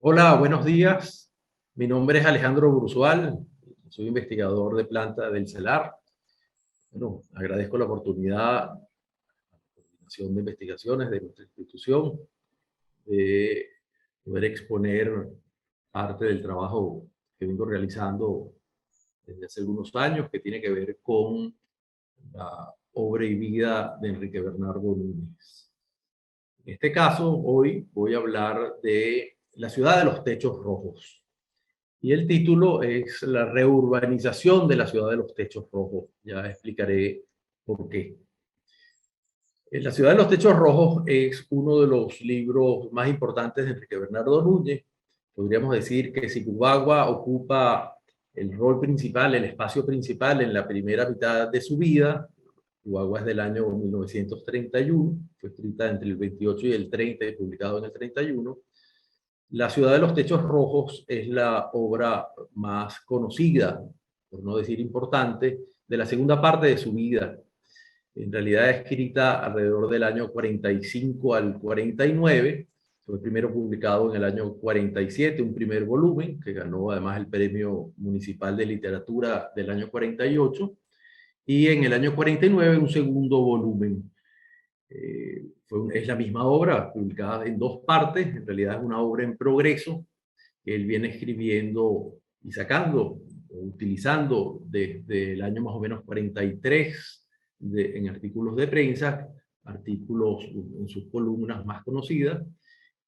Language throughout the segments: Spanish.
Hola, buenos días. Mi nombre es Alejandro Brusual, soy investigador de planta del CELAR. Bueno, agradezco la oportunidad, la coordinación de investigaciones de nuestra institución, de poder exponer parte del trabajo que vengo realizando desde hace algunos años, que tiene que ver con la obra y vida de Enrique Bernardo Núñez. En este caso, hoy voy a hablar de la ciudad de los techos rojos. Y el título es La reurbanización de la ciudad de los techos rojos. Ya explicaré por qué. La ciudad de los techos rojos es uno de los libros más importantes de Enrique Bernardo Núñez. Podríamos decir que Sicubagua ocupa el rol principal, el espacio principal en la primera mitad de su vida. Sicubagua es del año 1931, fue escrita entre el 28 y el 30 y publicado en el 31. La ciudad de los techos rojos es la obra más conocida, por no decir importante, de la segunda parte de su vida. En realidad escrita alrededor del año 45 al 49. Fue primero publicado en el año 47, un primer volumen, que ganó además el Premio Municipal de Literatura del año 48. Y en el año 49 un segundo volumen. Es la misma obra, publicada en dos partes. En realidad es una obra en progreso que él viene escribiendo y sacando, utilizando desde el año más o menos 43 en artículos de prensa, artículos en sus columnas más conocidas,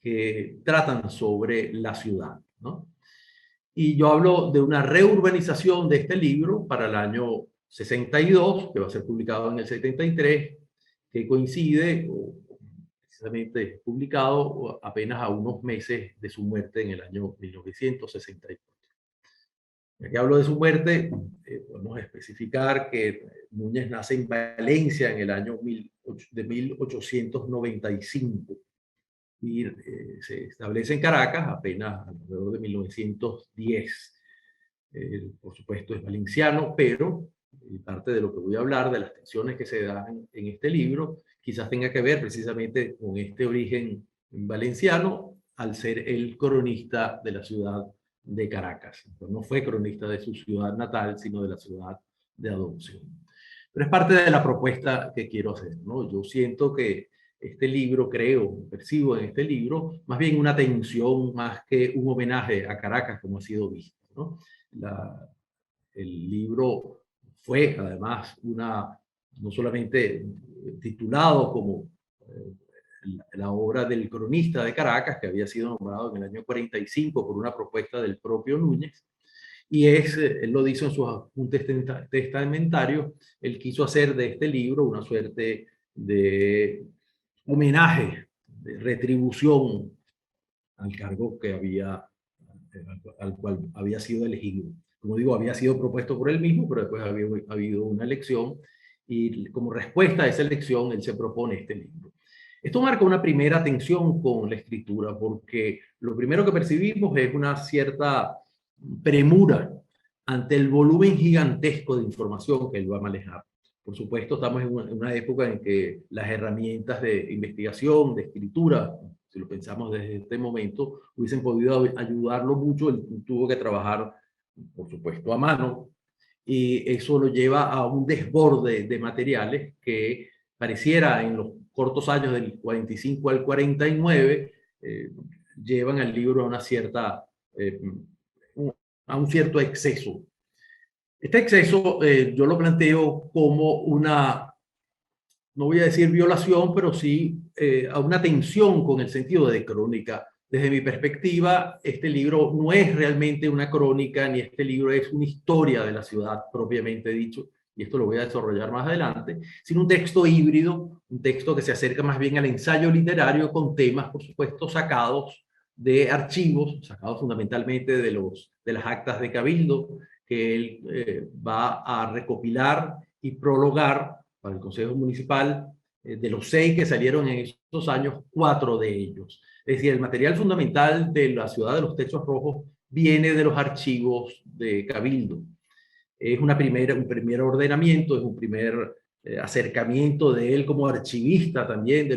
que tratan sobre la ciudad, ¿no? Y yo hablo de una reurbanización de este libro para el año 62, que va a ser publicado en el 73, que coincide, o precisamente publicado apenas a unos meses de su muerte en el año 1964. Ya que hablo de su muerte, podemos especificar que Núñez nace en Valencia en el año de 1895 y se establece en Caracas apenas alrededor de 1910. Por supuesto es valenciano, pero parte de lo que voy a hablar, de las tensiones que se dan en este libro, quizás tenga que ver precisamente con este origen valenciano, al ser el cronista de la ciudad de Caracas. Entonces, no fue cronista de su ciudad natal, sino de la ciudad de adopción. Pero es parte de la propuesta que quiero hacer, ¿no? Yo siento que este libro, creo, percibo en este libro, más bien una tensión más que un homenaje a Caracas, como ha sido visto, ¿no? El libro fue además no solamente titulado como la obra del cronista de Caracas, que había sido nombrado en el año 45 por una propuesta del propio Núñez, y él lo dice en sus apuntes testamentarios, él quiso hacer de este libro una suerte de homenaje, de retribución al cargo que al cual había sido elegido. Como digo, había sido propuesto por él mismo, pero después había habido una elección y como respuesta a esa elección él se propone este libro. Esto marca una primera tensión con la escritura porque lo primero que percibimos es una cierta premura ante el volumen gigantesco de información que él va a manejar. Por supuesto, estamos en una época en que las herramientas de investigación, de escritura, si lo pensamos desde este momento, hubiesen podido ayudarlo mucho. Él tuvo que trabajar, por supuesto, a mano, y eso lo lleva a un desborde de materiales que pareciera en los cortos años del 45 al 49 llevan al libro a una cierta, a un cierto exceso. Este exceso yo lo planteo como una, no voy a decir violación, pero sí a una tensión con el sentido de crónica. Desde mi perspectiva, este libro no es realmente una crónica, ni este libro es una historia de la ciudad propiamente dicho, y esto lo voy a desarrollar más adelante, sino un texto híbrido, un texto que se acerca más bien al ensayo literario con temas, por supuesto, sacados de archivos, sacados fundamentalmente de las actas de Cabildo, que él va a recopilar y prologar para el Consejo Municipal. De los 6 que salieron en esos años, 4 de ellos. Es decir, el material fundamental de la ciudad de los techos rojos viene de los archivos de Cabildo. Es un primer ordenamiento, es un primer acercamiento de él como archivista también,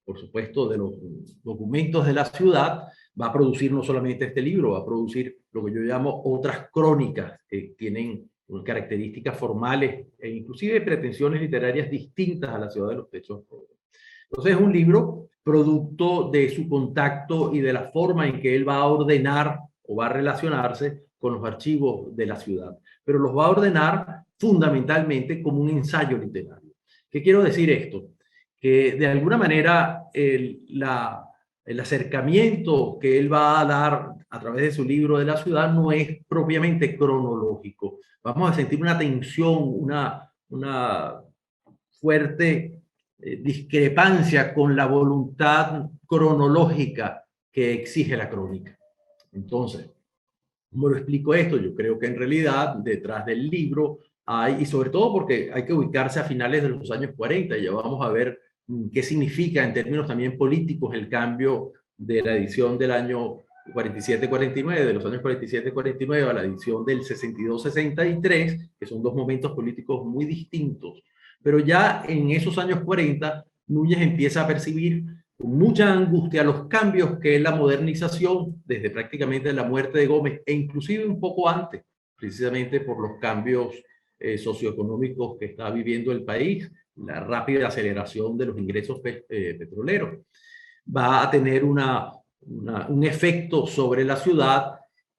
por supuesto, de los documentos de la ciudad, Va a producir no solamente este libro, va a producir lo que yo llamo otras crónicas que tienen características formales e inclusive pretensiones literarias distintas a La ciudad de los techos rojos. Entonces es un libro producto de su contacto y de la forma en que él va a ordenar o va a relacionarse con los archivos de la ciudad, pero los va a ordenar fundamentalmente como un ensayo literario. ¿Qué quiero decir esto? Que de alguna manera el acercamiento que él va a dar a través de su libro de la ciudad no es propiamente cronológico. Vamos a sentir una tensión, una fuerte discrepancia con la voluntad cronológica que exige la crónica. Entonces, ¿cómo lo explico esto? Yo creo que en realidad detrás del libro hay, y sobre todo porque hay que ubicarse a finales de los años 40, y ya vamos a ver qué significa en términos también políticos el cambio de la edición del año 47-49, de los años 47-49 a la edición del 62-63, que son dos momentos políticos muy distintos. Pero ya en esos años 40, Núñez empieza a percibir con mucha angustia los cambios que es la modernización, desde prácticamente la muerte de Gómez, e inclusive un poco antes, precisamente por los cambios socioeconómicos que está viviendo el país, la rápida aceleración de los ingresos petroleros. Va a tener un efecto sobre la ciudad,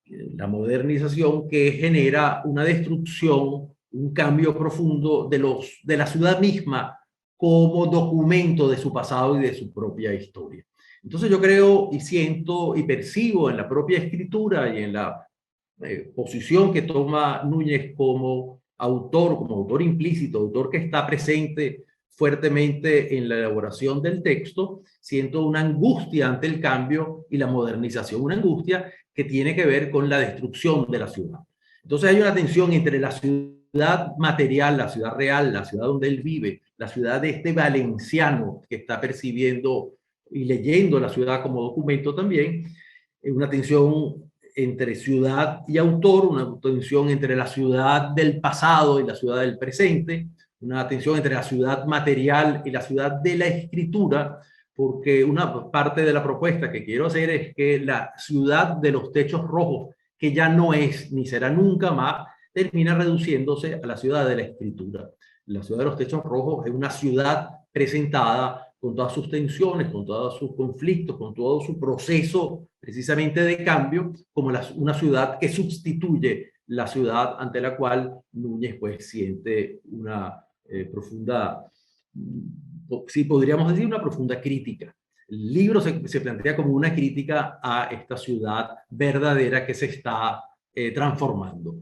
la modernización, que genera una destrucción, un cambio profundo de la ciudad misma como documento de su pasado y de su propia historia. Entonces yo creo y siento y percibo en la propia escritura y en la posición que toma Núñez como autor implícito, autor que está presente fuertemente en la elaboración del texto, siento una angustia ante el cambio y la modernización, una angustia que tiene que ver con la destrucción de la ciudad. Entonces hay una tensión entre la ciudad material, la ciudad real, la ciudad donde él vive, la ciudad de este valenciano que está percibiendo y leyendo la ciudad como documento también, una tensión entre ciudad y autor, una tensión entre la ciudad del pasado y la ciudad del presente, una tensión entre la ciudad material y la ciudad de la escritura, porque una parte de la propuesta que quiero hacer es que la ciudad de los techos rojos, que ya no es ni será nunca más, termina reduciéndose a la ciudad de la escritura. La ciudad de los techos rojos es una ciudad presentada con todas sus tensiones, con todos sus conflictos, con todo su proceso precisamente de cambio, como una ciudad que sustituye la ciudad ante la cual Núñez pues siente una profunda, sí podríamos decir una profunda crítica. El libro se plantea como una crítica a esta ciudad verdadera que se está transformando.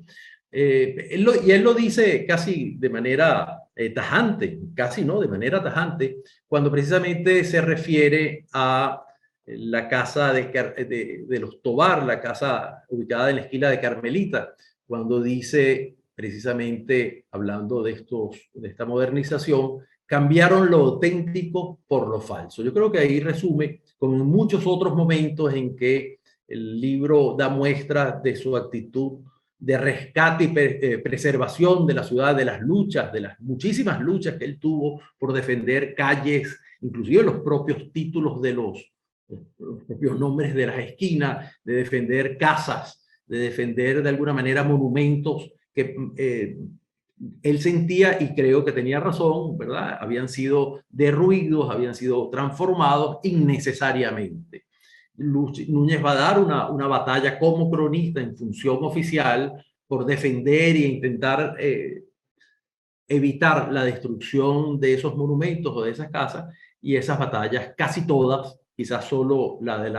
Y él lo dice casi de manera tajante, casi no, de manera tajante, cuando precisamente se refiere a la casa de los Tobar, la casa ubicada en la esquina de Carmelita, cuando dice precisamente, hablando de esta modernización, cambiaron lo auténtico por lo falso. Yo creo que ahí resume, como en muchos otros momentos en que el libro da muestra de su actitud de rescate y preservación de la ciudad, de las luchas, de las muchísimas luchas que él tuvo por defender calles, inclusive los propios títulos de los propios nombres de las esquinas, de defender casas, de defender de alguna manera monumentos que él sentía, y creo que tenía razón, ¿verdad? Habían sido derruidos, habían sido transformados innecesariamente. Núñez va a dar una batalla como cronista en función oficial por defender e intentar evitar la destrucción de esos monumentos o de esas casas, y esas batallas, casi todas, quizás solo la de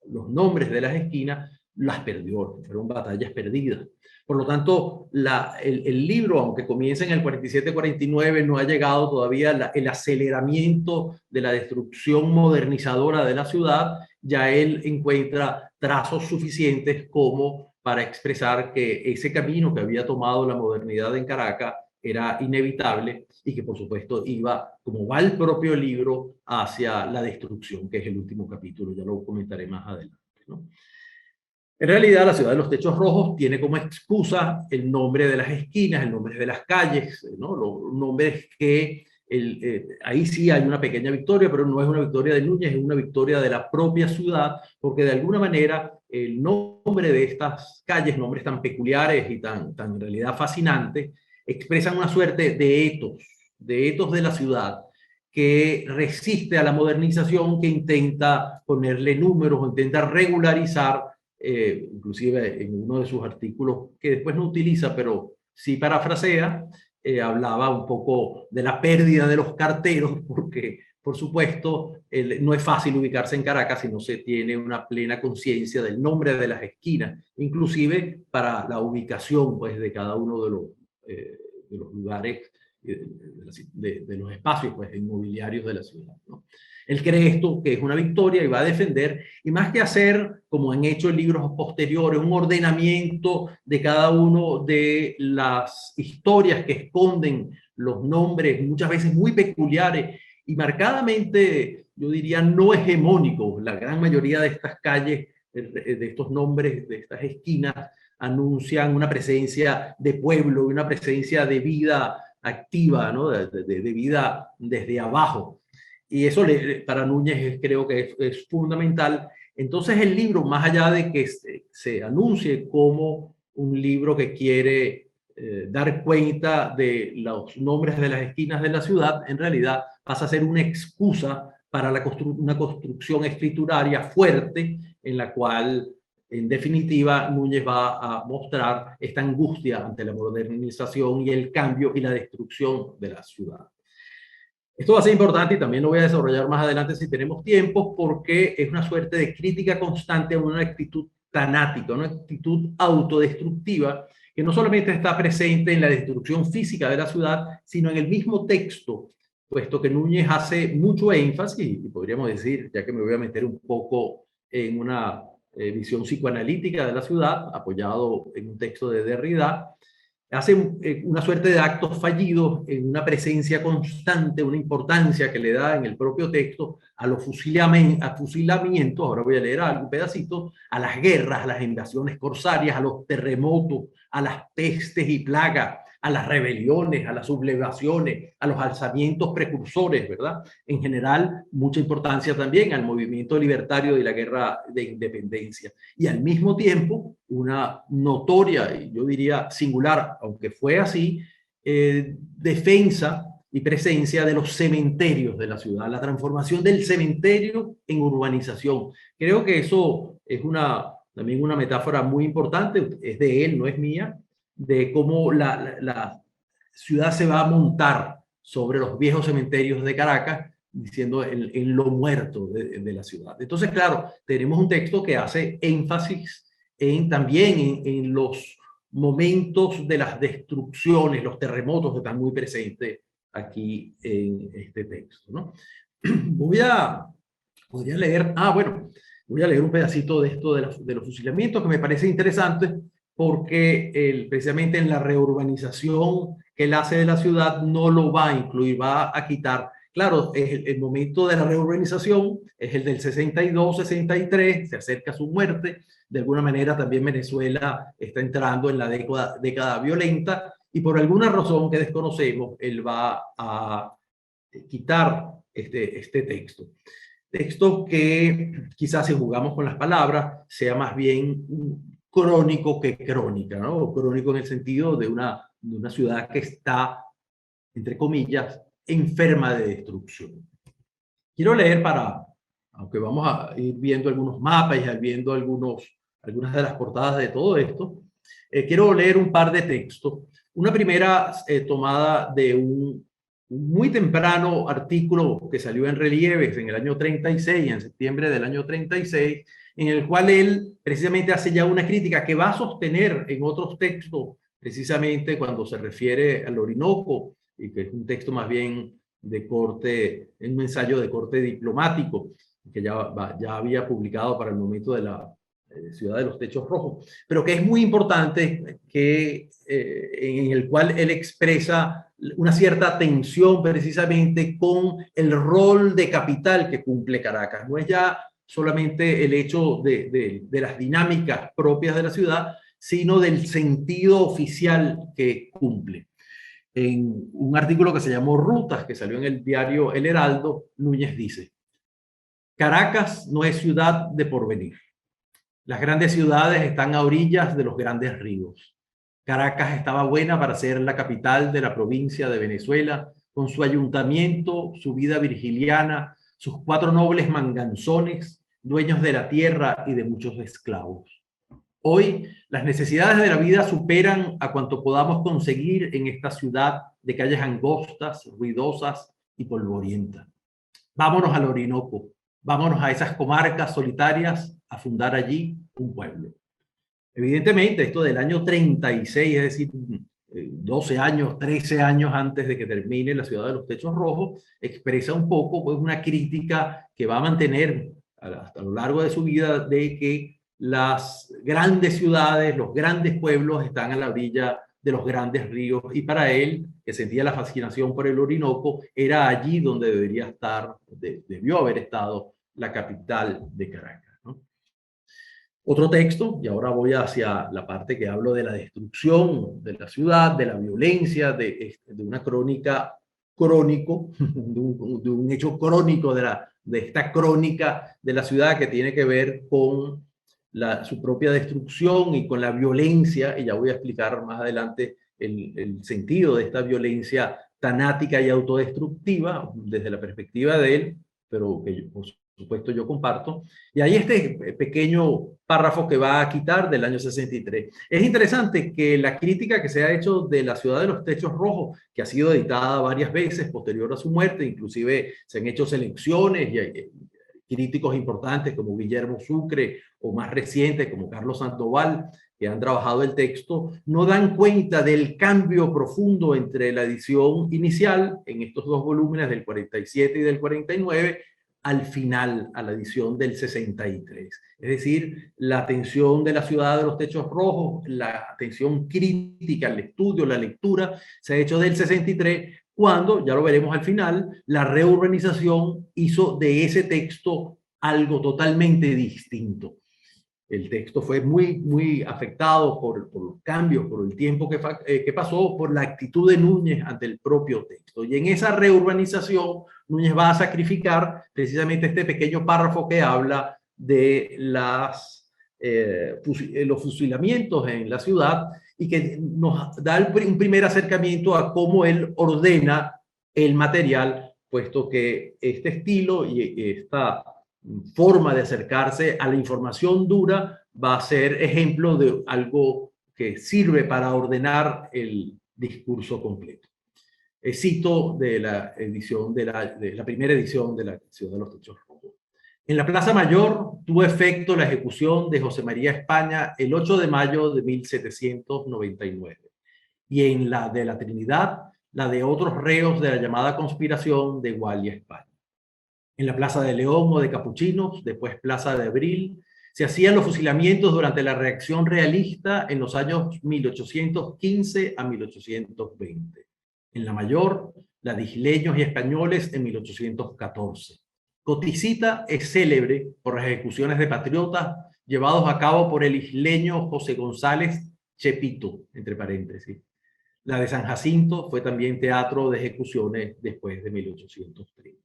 los nombres de las esquinas, las perdió, fueron batallas perdidas. Por lo tanto, el libro, aunque comienza en el 47-49, no ha llegado todavía el aceleramiento de la destrucción modernizadora de la ciudad. Ya él encuentra trazos suficientes como para expresar que ese camino que había tomado la modernidad en Caracas era inevitable y que por supuesto iba, como va el propio libro, hacia la destrucción, que es el último capítulo, ya lo comentaré más adelante, ¿no? En realidad, la ciudad de los techos rojos tiene como excusa el nombre de las esquinas, el nombre de las calles, ¿no? Los nombres que ahí sí hay una pequeña victoria, pero no es una victoria de Núñez, es una victoria de la propia ciudad, porque de alguna manera el nombre de estas calles, nombres tan peculiares y tan en realidad fascinantes, expresan una suerte de etos de la ciudad que resiste a la modernización, que intenta ponerle números, intenta regularizar, inclusive en uno de sus artículos, que después no utiliza, pero sí parafrasea, hablaba un poco de la pérdida de los carteros, porque por supuesto no es fácil ubicarse en Caracas si no se tiene una plena conciencia del nombre de las esquinas, inclusive para la ubicación pues, de cada uno de los lugares, de los espacios pues, inmobiliarios de la ciudad, ¿no? Él cree esto que es una victoria y va a defender, y más que hacer, como han hecho en libros posteriores, un ordenamiento de cada uno de las historias que esconden los nombres, muchas veces muy peculiares y marcadamente, yo diría, no hegemónicos. La gran mayoría de estas calles, de estos nombres, de estas esquinas, anuncian una presencia de pueblo, una presencia de vida activa, ¿no? de vida desde abajo. Y eso para Núñez creo que es fundamental. Entonces el libro, más allá de que se anuncie como un libro que quiere dar cuenta de los nombres de las esquinas de la ciudad, en realidad pasa a ser una excusa para una construcción escrituraria fuerte en la cual, en definitiva, Núñez va a mostrar esta angustia ante la modernización y el cambio y la destrucción de la ciudad. Esto va a ser importante y también lo voy a desarrollar más adelante si tenemos tiempo, porque es una suerte de crítica constante a una actitud tanática, una actitud autodestructiva que no solamente está presente en la destrucción física de la ciudad, sino en el mismo texto, puesto que Núñez hace mucho énfasis, y podríamos decir, ya que me voy a meter un poco en una visión psicoanalítica de la ciudad, apoyado en un texto de Derrida, hace una suerte de actos fallidos en una presencia constante, una importancia que le da en el propio texto a los fusilamientos, ahora voy a leer algún pedacito, a las guerras, a las invasiones corsarias, a los terremotos, a las pestes y plagas, a las rebeliones, a las sublevaciones, a los alzamientos precursores, ¿verdad? En general, mucha importancia también al movimiento libertario de la guerra de independencia. Y al mismo tiempo, una notoria, y yo diría singular, aunque fue así, defensa y presencia de los cementerios de la ciudad, la transformación del cementerio en urbanización. Creo que eso es también una metáfora muy importante, es de él, no es mía, de cómo la ciudad se va a montar sobre los viejos cementerios de Caracas, diciendo en lo muerto de la ciudad. Entonces, claro, tenemos un texto que hace énfasis también en los momentos de las destrucciones, los terremotos que están muy presentes aquí en este texto, ¿no? Podría leer, bueno, voy a leer un pedacito de esto de los fusilamientos que me parece interesante porque precisamente en la reurbanización que él hace de la ciudad no lo va a incluir, va a quitar. Claro, el momento de la reurbanización es el del 62, 63, se acerca a su muerte. De alguna manera también Venezuela está entrando en la década violenta y por alguna razón que desconocemos, él va a quitar este texto. Texto que quizás si jugamos con las palabras sea más bien crónico que crónica, ¿no? O crónico en el sentido de una ciudad que está, entre comillas, enferma de destrucción. Quiero leer aunque vamos a ir viendo algunos mapas y viendo algunas de las portadas de todo esto, quiero leer un par de textos. Una primera tomada de un muy temprano artículo que salió en Relieves en el año 36, en septiembre del año 36, en el cual él precisamente hace ya una crítica que va a sostener en otros textos, precisamente cuando se refiere al Orinoco, y que es un texto más bien de corte, un ensayo de corte diplomático, que ya había publicado para el momento de la Ciudad de los Techos Rojos, pero que es muy importante, en el cual él expresa una cierta tensión precisamente con el rol de capital que cumple Caracas. No es ya solamente el hecho de las dinámicas propias de la ciudad, sino del sentido oficial que cumple. En un artículo que se llamó Rutas, que salió en el diario El Heraldo, Núñez dice: Caracas no es ciudad de porvenir. Las grandes ciudades están a orillas de los grandes ríos. Caracas estaba buena para ser la capital de la provincia de Venezuela, con su ayuntamiento, su vida virgiliana, sus 4 nobles manganzones, dueños de la tierra y de muchos esclavos. Hoy, las necesidades de la vida superan a cuanto podamos conseguir en esta ciudad de calles angostas, ruidosas y polvorientas. Vámonos al Orinoco, vámonos a esas comarcas solitarias a fundar allí un pueblo. Evidentemente, esto del año 36, es decir, 12 años, 13 años antes de que termine la ciudad de los techos rojos, expresa un poco pues, una crítica que va a mantener hasta lo largo de su vida de que las grandes ciudades, los grandes pueblos están a la orilla de los grandes ríos, y para él, que sentía la fascinación por el Orinoco, era allí donde debería estar, debió haber estado la capital de Caracas, ¿no? Otro texto, y ahora voy hacia la parte que hablo de la destrucción de la ciudad, de la violencia, de una crónica crónico, de un hecho crónico de esta crónica de la ciudad que tiene que ver con su propia destrucción y con la violencia, y ya voy a explicar más adelante el sentido de esta violencia tanática y autodestructiva desde la perspectiva de él, pero que por supuesto yo comparto. Y hay este pequeño párrafo que va a quitar del año 63. Es interesante que la crítica que se ha hecho de la ciudad de los techos rojos, que ha sido editada varias veces posterior a su muerte, inclusive se han hecho selecciones y hay críticos importantes como Guillermo Sucre o más recientes como Carlos Sandoval, que han trabajado el texto, no dan cuenta del cambio profundo entre la edición inicial en estos 2 volúmenes del 47 y del 49 al final, a la edición del 63. Es decir, la atención de la ciudad de los techos rojos, la atención crítica, el estudio, la lectura, se ha hecho del 63, cuando, ya lo veremos al final, la reurbanización hizo de ese texto algo totalmente distinto. El texto fue muy afectado por los cambios, por el tiempo que pasó, por la actitud de Núñez ante el propio texto. Y en esa reurbanización, Núñez va a sacrificar precisamente este pequeño párrafo que habla de los fusilamientos en la ciudad y que nos da un primer acercamiento a cómo él ordena el material, puesto que este estilo y esta forma de acercarse a la información dura va a ser ejemplo de algo que sirve para ordenar el discurso completo. Cito de la edición de la primera edición de la Ciudad de los Techos Rojos. En la Plaza Mayor tuvo efecto la ejecución de José María España el 8 de mayo de 1799 y en la de la Trinidad la de otros reos de la llamada conspiración de Gualia España. En la Plaza de León o de Capuchinos, después Plaza de Abril, se hacían los fusilamientos durante la reacción realista en los años 1815 a 1820. En la Mayor, la de isleños y españoles en 1814. Coticita es célebre por las ejecuciones de patriotas llevados a cabo por el isleño José González Chepito, entre paréntesis. La de San Jacinto fue también teatro de ejecuciones después de 1830.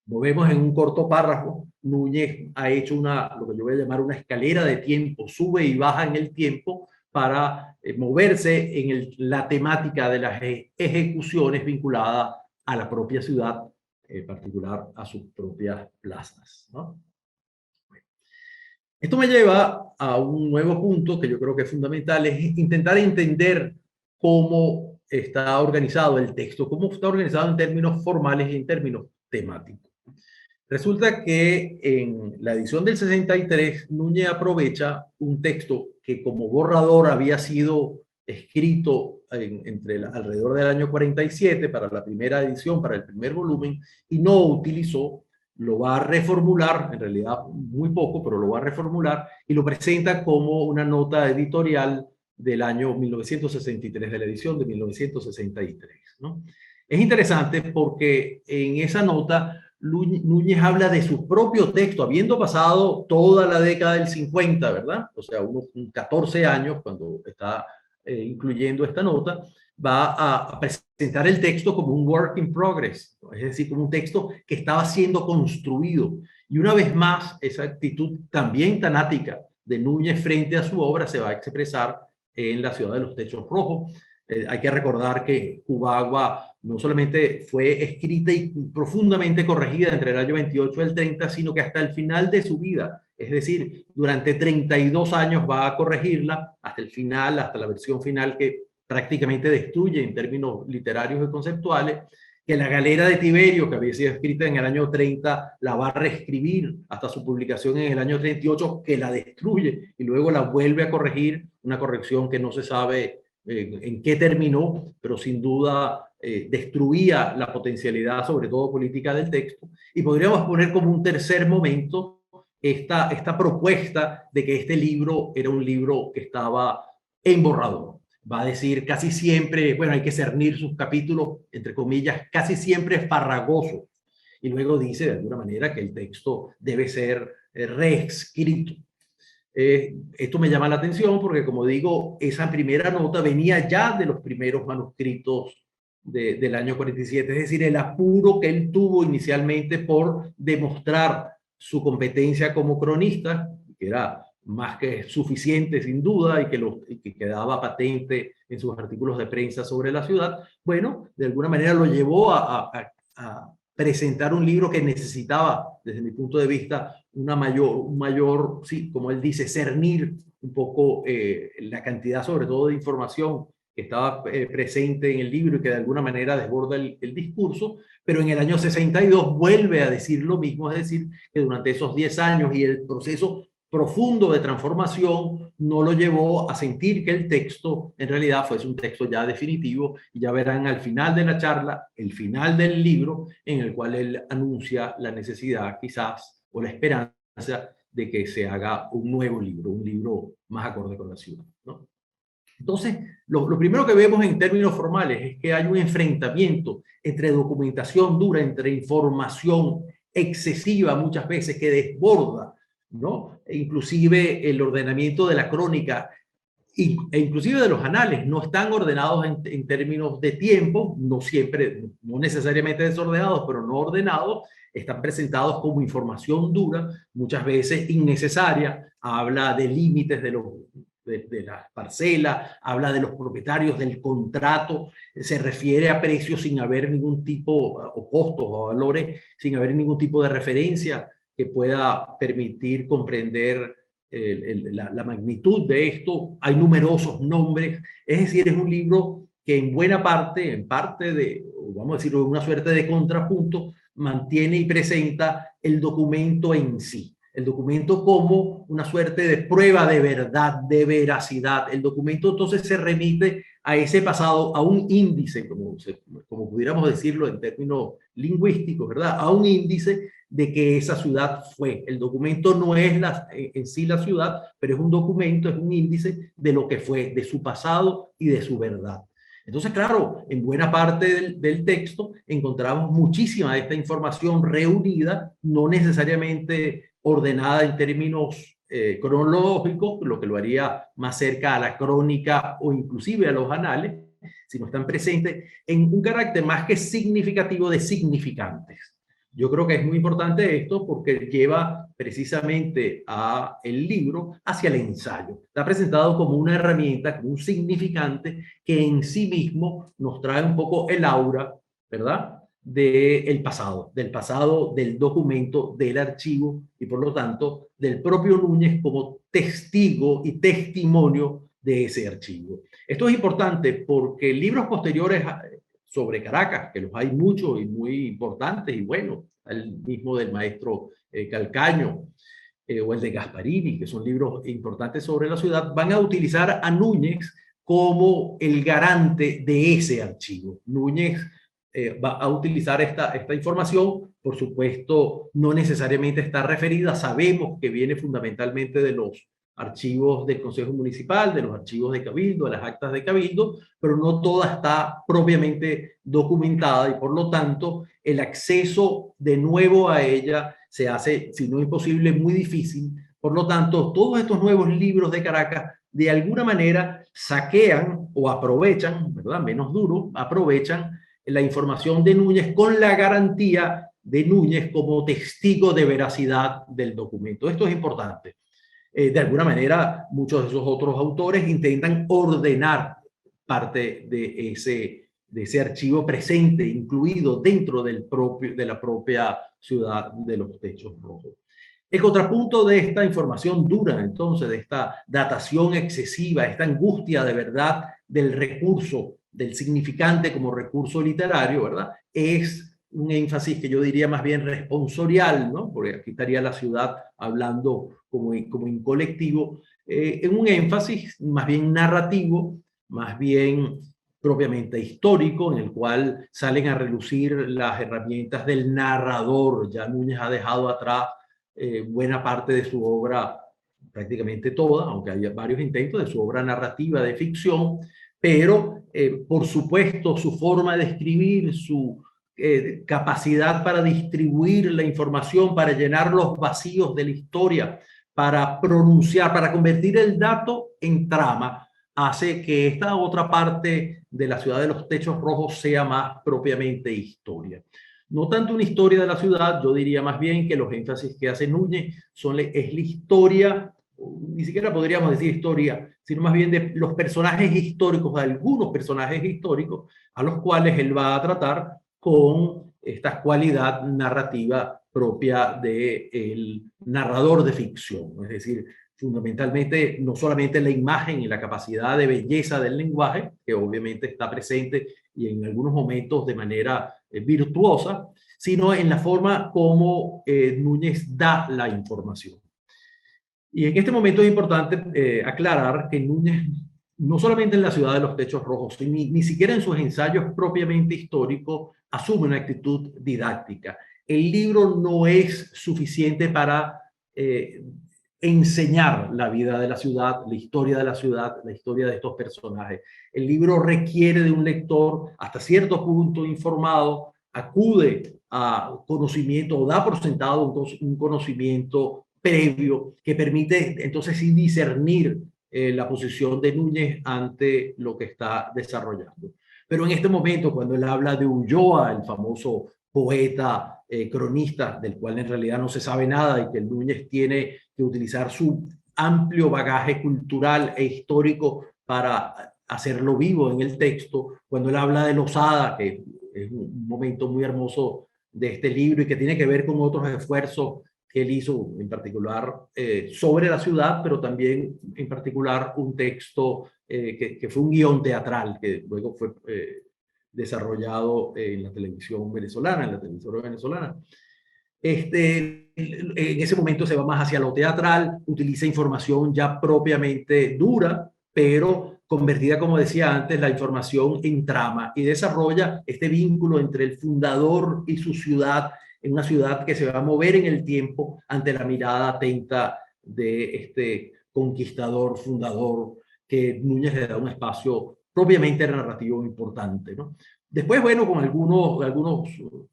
Como vemos en un corto párrafo, Núñez ha hecho lo que yo voy a llamar una escalera de tiempo, sube y baja en el tiempo para moverse en la temática de las ejecuciones vinculadas a la propia ciudad, en particular a sus propias plazas, ¿no? Bueno, esto me lleva a un nuevo punto que yo creo que es fundamental, es intentar entender cómo está organizado el texto, cómo está organizado en términos formales y en términos temáticos. Resulta que en la edición del 63, Núñez aprovecha un texto que como borrador había sido escrito alrededor del año 47 para la primera edición, para el primer volumen, y no utilizó, lo va a reformular, en realidad muy poco, pero lo va a reformular, y lo presenta como una nota editorial del año 1963, de la edición de 1963, ¿no? Es interesante porque en esa nota Núñez habla de su propio texto, habiendo pasado toda la década del 50, ¿verdad? O sea, unos 14 años cuando está incluyendo esta nota, va a presentar el texto como un work in progress, es decir, como un texto que estaba siendo construido. Y una vez más, esa actitud también tanática de Núñez frente a su obra se va a expresar en La ciudad de los techos rojos. Hay que recordar que Cubagua no solamente fue escrita y profundamente corregida entre el año 28 y el 30, sino que hasta el final de su vida, es decir, durante 32 años va a corregirla hasta el final, hasta la versión final que prácticamente destruye en términos literarios y conceptuales, que la galera de Tiberio, que había sido escrita en el año 30, la va a reescribir hasta su publicación en el año 38, que la destruye y luego la vuelve a corregir, una corrección que no se sabe en qué terminó, pero sin duda destruía la potencialidad, sobre todo política, del texto. Y podríamos poner como un tercer momento esta propuesta de que este libro era un libro que estaba en borrador. Va a decir casi siempre, bueno, hay que cernir sus capítulos, entre comillas, casi siempre farragosos. Y luego dice de alguna manera que el texto debe ser reescrito. Esto me llama la atención porque, como digo, esa primera nota venía ya de los primeros manuscritos del año 47, es decir, el apuro que él tuvo inicialmente por demostrar su competencia como cronista, que era más que suficiente sin duda y que quedaba patente en sus artículos de prensa sobre la ciudad. Bueno, de alguna manera lo llevó a presentar un libro que necesitaba, desde mi punto de vista, un mayor, sí, como él dice, cernir un poco la cantidad, sobre todo, de información que estaba presente en el libro y que de alguna manera desborda el discurso, pero en el año 62 vuelve a decir lo mismo, es decir, que durante esos 10 años y el proceso profundo de transformación no lo llevó a sentir que el texto en realidad fuese un texto ya definitivo, y ya verán al final de la charla, el final del libro, en el cual él anuncia la necesidad quizás o la esperanza de que se haga un nuevo libro, un libro más acorde con la ciudad, ¿no? Entonces, lo primero que vemos en términos formales es que hay un enfrentamiento entre documentación dura, entre información excesiva muchas veces que desborda, ¿no? E inclusive el ordenamiento de la crónica e inclusive de los anales no están ordenados en términos de tiempo, no siempre, no necesariamente desordenados, pero no ordenados, están presentados como información dura, muchas veces innecesaria, habla de límites de las parcelas, habla de los propietarios del contrato, se refiere a precios sin haber ningún tipo, o costos o valores, sin haber ningún tipo de referencia que pueda permitir comprender la magnitud de esto. Hay numerosos nombres, es decir, es un libro que en buena parte, en parte de, vamos a decirlo, una suerte de contrapunto, mantiene y presenta el documento en sí. El documento como una suerte de prueba de verdad, de veracidad. El documento entonces se remite a ese pasado, a un índice, como pudiéramos decirlo en términos lingüísticos, ¿verdad? A un índice de que esa ciudad fue. El documento no es en sí la ciudad, pero es un documento, es un índice de lo que fue, de su pasado y de su verdad. Entonces, claro, en buena parte del texto encontramos muchísima de esta información reunida, no necesariamente ordenada en términos cronológicos, lo que lo haría más cerca a la crónica o inclusive a los anales, sino están presentes en un carácter más que significativo de significantes. Yo creo que es muy importante esto porque lleva precisamente a el libro hacia el ensayo. Está presentado como una herramienta, como un significante que en sí mismo nos trae un poco el aura, ¿verdad?, del pasado del documento, del archivo y por lo tanto del propio Núñez como testigo y testimonio de ese archivo. Esto es importante porque libros posteriores sobre Caracas, que los hay muchos y muy importantes y buenos, el mismo del maestro Calcaño o el de Gasparini, que son libros importantes sobre la ciudad, van a utilizar a Núñez como el garante de ese archivo. Núñez va a utilizar esta información, por supuesto, no necesariamente está referida, sabemos que viene fundamentalmente de los archivos del Consejo Municipal, de los archivos de Cabildo, de las actas de Cabildo, pero no toda está propiamente documentada y por lo tanto el acceso de nuevo a ella se hace, si no imposible, muy difícil. Por lo tanto, todos estos nuevos libros de Caracas de alguna manera saquean o aprovechan, ¿verdad? Menos duro, aprovechan la información de Núñez con la garantía de Núñez como testigo de veracidad del documento. Esto es importante. De alguna manera, muchos de esos otros autores intentan ordenar parte de ese archivo presente, incluido dentro de la propia ciudad de los techos rojos. El contrapunto de esta información dura, entonces, de esta datación excesiva, esta angustia de verdad del recurso, del significante como recurso literario, ¿verdad? Es un énfasis que yo diría más bien responsorial, ¿no? Porque aquí estaría la ciudad hablando como en colectivo, en un énfasis más bien narrativo, más bien propiamente histórico, en el cual salen a relucir las herramientas del narrador. Ya Núñez ha dejado atrás buena parte de su obra, prácticamente toda, aunque haya varios intentos, de su obra narrativa de ficción, pero por supuesto su forma de escribir, su capacidad para distribuir la información, para llenar los vacíos de la historia, para pronunciar, para convertir el dato en trama, hace que esta otra parte de la ciudad de los techos rojos sea más propiamente historia. No tanto una historia de la ciudad, yo diría más bien que los énfasis que hace Núñez es la historia, ni siquiera podríamos decir historia, sino más bien de los personajes históricos, de algunos personajes históricos a los cuales él va a tratar con esta cualidad narrativa propia del narrador de ficción. Es decir, fundamentalmente no solamente la imagen y la capacidad de belleza del lenguaje, que obviamente está presente y en algunos momentos de manera virtuosa, sino en la forma como Núñez da la información. Y en este momento es importante aclarar que Núñez, no solamente en la ciudad de los techos rojos, ni siquiera en sus ensayos propiamente históricos, asume una actitud didáctica. El libro no es suficiente para enseñar la vida de la ciudad, la historia de la ciudad, la historia de estos personajes. El libro requiere de un lector hasta cierto punto informado, acude a conocimiento o da por sentado un conocimiento previo que permite entonces sí discernir la posición de Núñez ante lo que está desarrollando. Pero en este momento, cuando él habla de Ulloa, el famoso poeta, cronista, del cual en realidad no se sabe nada y que el Núñez tiene que utilizar su amplio bagaje cultural e histórico para hacerlo vivo en el texto, cuando él habla de Losada, que es un momento muy hermoso de este libro y que tiene que ver con otros esfuerzos que él hizo en particular sobre la ciudad, pero también en particular un texto que fue un guión teatral que luego fue desarrollado en la televisión venezolana, en la televisora venezolana. En ese momento se va más hacia lo teatral, utiliza información ya propiamente dura, pero convertida, como decía antes, la información en trama y desarrolla este vínculo entre el fundador y su ciudad, en una ciudad que se va a mover en el tiempo ante la mirada atenta de este conquistador, fundador, que Núñez le da un espacio propiamente narrativo importante, ¿no? Después, bueno, con algunos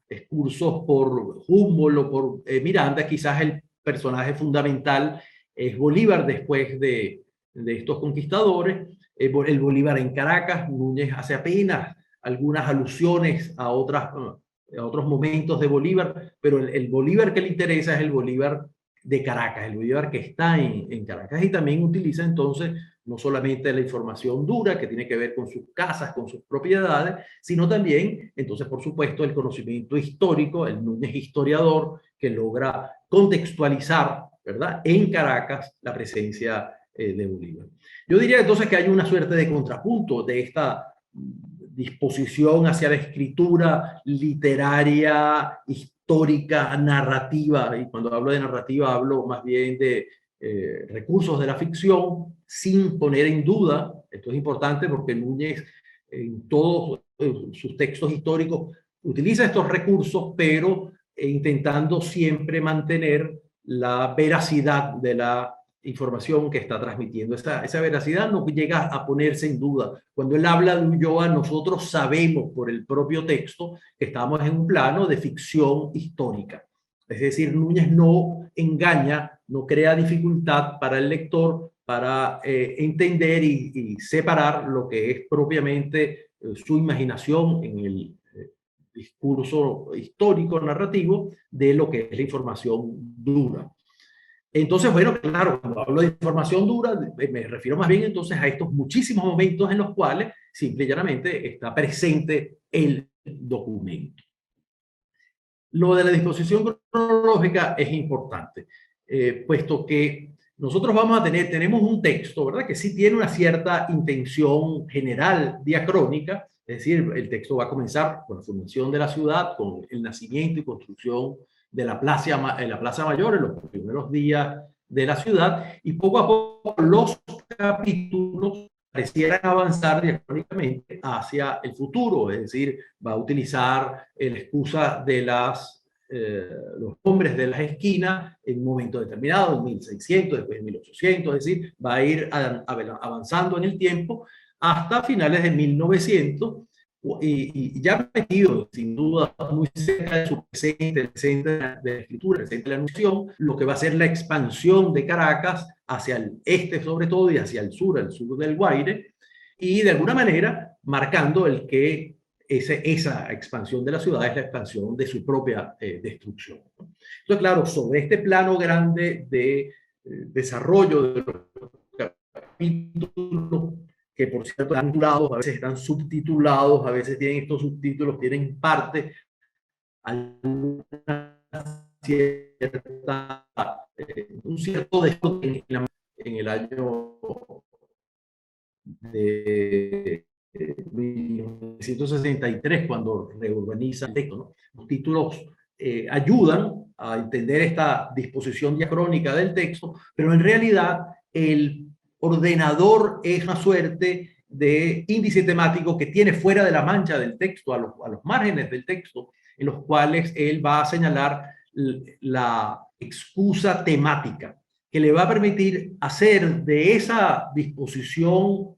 excursos por Humboldt o por Miranda, quizás el personaje fundamental es Bolívar después de estos conquistadores. El Bolívar en Caracas, Núñez hace apenas algunas alusiones a otros momentos de Bolívar, pero el Bolívar que le interesa es el Bolívar de Caracas, el Bolívar que está en Caracas, y también utiliza entonces no solamente la información dura que tiene que ver con sus casas, con sus propiedades, sino también, entonces, por supuesto, el conocimiento histórico, el Núñez historiador, que logra contextualizar, ¿verdad?, en Caracas la presencia de Bolívar. Yo diría entonces que hay una suerte de contrapunto de esta disposición hacia la escritura literaria, histórica, narrativa, y cuando hablo de narrativa hablo más bien de recursos de la ficción, sin poner en duda, esto es importante porque Núñez en todos sus textos históricos utiliza estos recursos, pero intentando siempre mantener la veracidad de la información que está transmitiendo. Esa veracidad no llega a ponerse en duda. Cuando él habla de Ulloa, nosotros sabemos por el propio texto que estamos en un plano de ficción histórica. Es decir, Núñez no engaña, no crea dificultad para el lector para entender y separar lo que es propiamente su imaginación en el discurso histórico, narrativo, de lo que es la información dura. Entonces, bueno, claro, cuando hablo de información dura, me refiero más bien entonces a estos muchísimos momentos en los cuales simple y llanamente está presente el documento. Lo de la disposición cronológica es importante, puesto que nosotros tenemos un texto, ¿verdad? Que sí tiene una cierta intención general diacrónica, es decir, el texto va a comenzar con la fundación de la ciudad, con el nacimiento y construcción de la plaza Mayor en los primeros días de la ciudad, y poco a poco los capítulos parecieran avanzar diacrónicamente hacia el futuro, es decir, va a utilizar la excusa de los nombres de las esquinas en un momento determinado, en 1600, después en 1800, es decir, va a ir avanzando en el tiempo hasta finales de 1900, y ya metido, sin duda, muy cerca de su presente, el presente de la escritura, el presente de la noción, lo que va a ser la expansión de Caracas hacia el este sobre todo y hacia el sur del Guaire, y de alguna manera marcando el que esa expansión de la ciudad es la expansión de su propia destrucción. Entonces, claro, sobre este plano grande de desarrollo de los capítulos, que por cierto están titulados, a veces están subtitulados, a veces tienen estos subtítulos, tienen parte un cierto desorden en el año de 1963, cuando reurbaniza el texto, ¿no? Los títulos ayudan a entender esta disposición diacrónica del texto, pero en realidad el ordenador es una suerte de índice temático que tiene fuera de la mancha del texto, a los márgenes del texto, en los cuales él va a señalar la excusa temática que le va a permitir hacer de esa disposición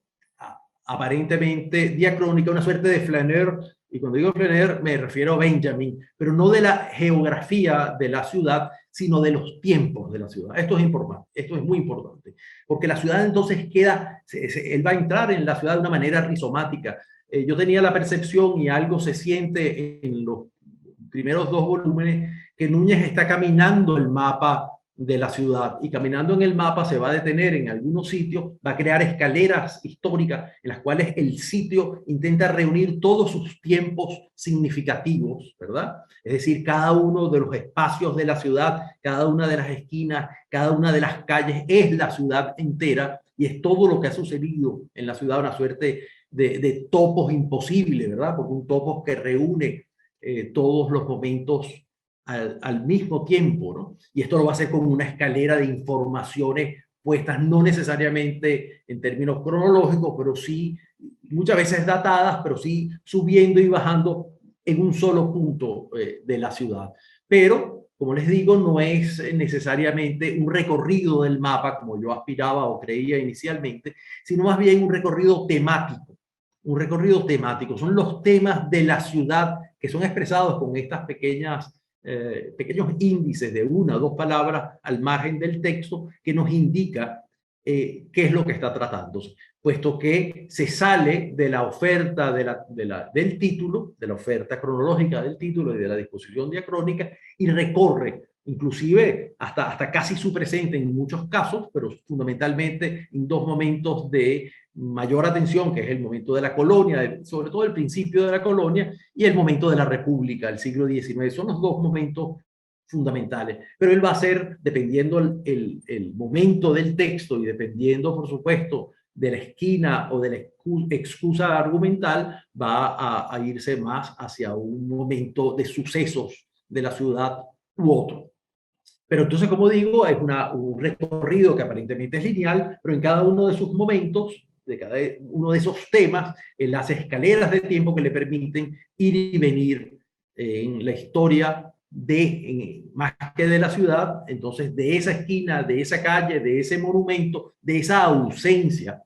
aparentemente diacrónica una suerte de flaneur, y cuando digo flaneur me refiero a Benjamin, pero no de la geografía de la ciudad, sino de los tiempos de la ciudad. Esto es importante, esto es muy importante, porque la ciudad entonces él va a entrar en la ciudad de una manera rizomática. Yo tenía la percepción, y algo se siente en los primeros dos volúmenes, que Núñez está caminando el mapa de la ciudad, y caminando en el mapa se va a detener en algunos sitios, va a crear escaleras históricas en las cuales el sitio intenta reunir todos sus tiempos significativos, ¿verdad? Es decir, cada uno de los espacios de la ciudad, cada una de las esquinas, cada una de las calles es la ciudad entera, y es todo lo que ha sucedido en la ciudad, una suerte de topos imposible, ¿verdad? Porque un topos que reúne todos los momentos al mismo tiempo, ¿no? Y esto lo va a hacer con una escalera de informaciones puestas no necesariamente en términos cronológicos, pero sí muchas veces datadas, pero sí subiendo y bajando en un solo punto de la ciudad. Pero, como les digo, no es necesariamente un recorrido del mapa como yo aspiraba o creía inicialmente, sino más bien un recorrido temático. Un recorrido temático. Son los temas de la ciudad que son expresados con estas pequeños índices de una o dos palabras al margen del texto, que nos indica qué es lo que está tratándose, puesto que se sale de la oferta del título, de la oferta cronológica del título y de la disposición diacrónica, y recorre inclusive hasta casi su presente en muchos casos, pero fundamentalmente en dos momentos de mayor atención, que es el momento de la colonia, sobre todo el principio de la colonia, y el momento de la República, el siglo XIX. Son los dos momentos fundamentales. Pero él va a ser, dependiendo el momento del texto y dependiendo, por supuesto, de la esquina o de la excusa argumental, va a irse más hacia un momento de sucesos de la ciudad u otro. Pero entonces, como digo, es un recorrido que aparentemente es lineal, pero en cada uno de sus momentos, de cada uno de esos temas, en las escaleras de tiempo que le permiten ir y venir en la historia más que de la ciudad, entonces de esa esquina, de esa calle, de ese monumento, de esa ausencia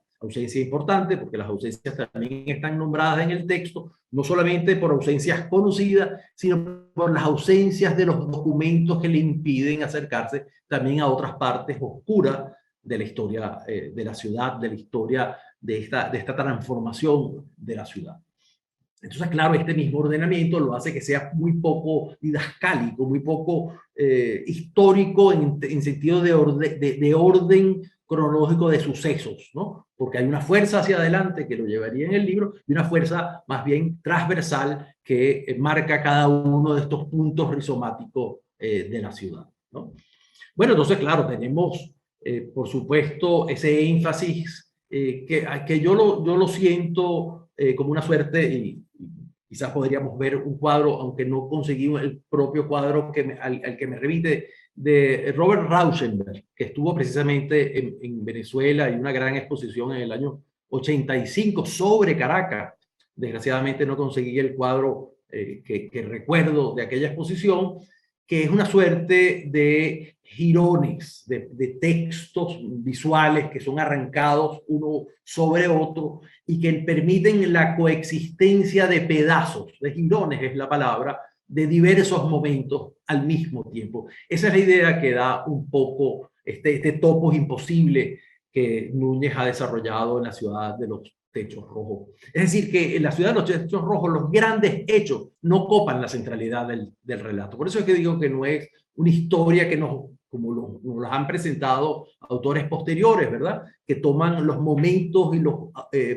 importante, porque las ausencias también están nombradas en el texto, no solamente por ausencias conocidas, sino por las ausencias de los documentos que le impiden acercarse también a otras partes oscuras de la historia de la ciudad, de la historia de esta transformación de la ciudad. Entonces, claro, este mismo ordenamiento lo hace que sea muy poco didascálico, muy poco histórico en sentido de orden cronológico de sucesos, ¿no? Porque hay una fuerza hacia adelante que lo llevaría en el libro y una fuerza más bien transversal que marca cada uno de estos puntos rizomáticos de la ciudad, ¿no? Bueno, entonces, claro, tenemos, por supuesto, ese énfasis que yo lo siento como una suerte y quizás podríamos ver un cuadro, aunque no conseguí el propio cuadro al que me remite, de Robert Rauschenberg, que estuvo precisamente en Venezuela y una gran exposición en el año 85 sobre Caracas. Desgraciadamente no conseguí el cuadro que recuerdo de aquella exposición, que es una suerte de jirones, de textos visuales que son arrancados uno sobre otro y que permiten la coexistencia de pedazos, de jirones es la palabra, de diversos momentos al mismo tiempo. Esa es la idea que da un poco este topos imposible que Núñez ha desarrollado en la ciudad de los techos rojos. Es decir, que en la ciudad de los techos rojos los grandes hechos no copan la centralidad del relato. Por eso es que digo que no es una historia que como nos las han presentado autores posteriores, ¿verdad? Que toman los momentos y los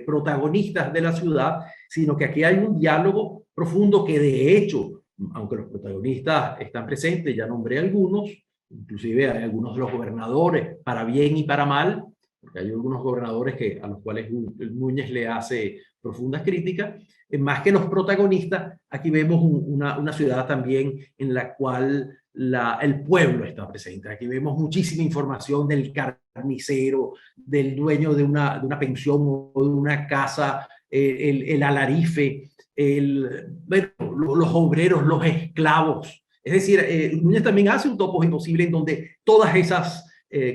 protagonistas de la ciudad, sino que aquí hay un diálogo profundo que de hecho, aunque los protagonistas están presentes, ya nombré algunos, inclusive hay algunos de los gobernadores, para bien y para mal, porque hay algunos gobernadores a los cuales Núñez le hace profundas críticas, más que los protagonistas, aquí vemos una ciudad también en la cual el pueblo está presente. Aquí vemos muchísima información del carnicero, del dueño de una pensión o de una casa, el alarife, bueno, los obreros, los esclavos. Es decir, Núñez también hace un topo imposible en donde todas esas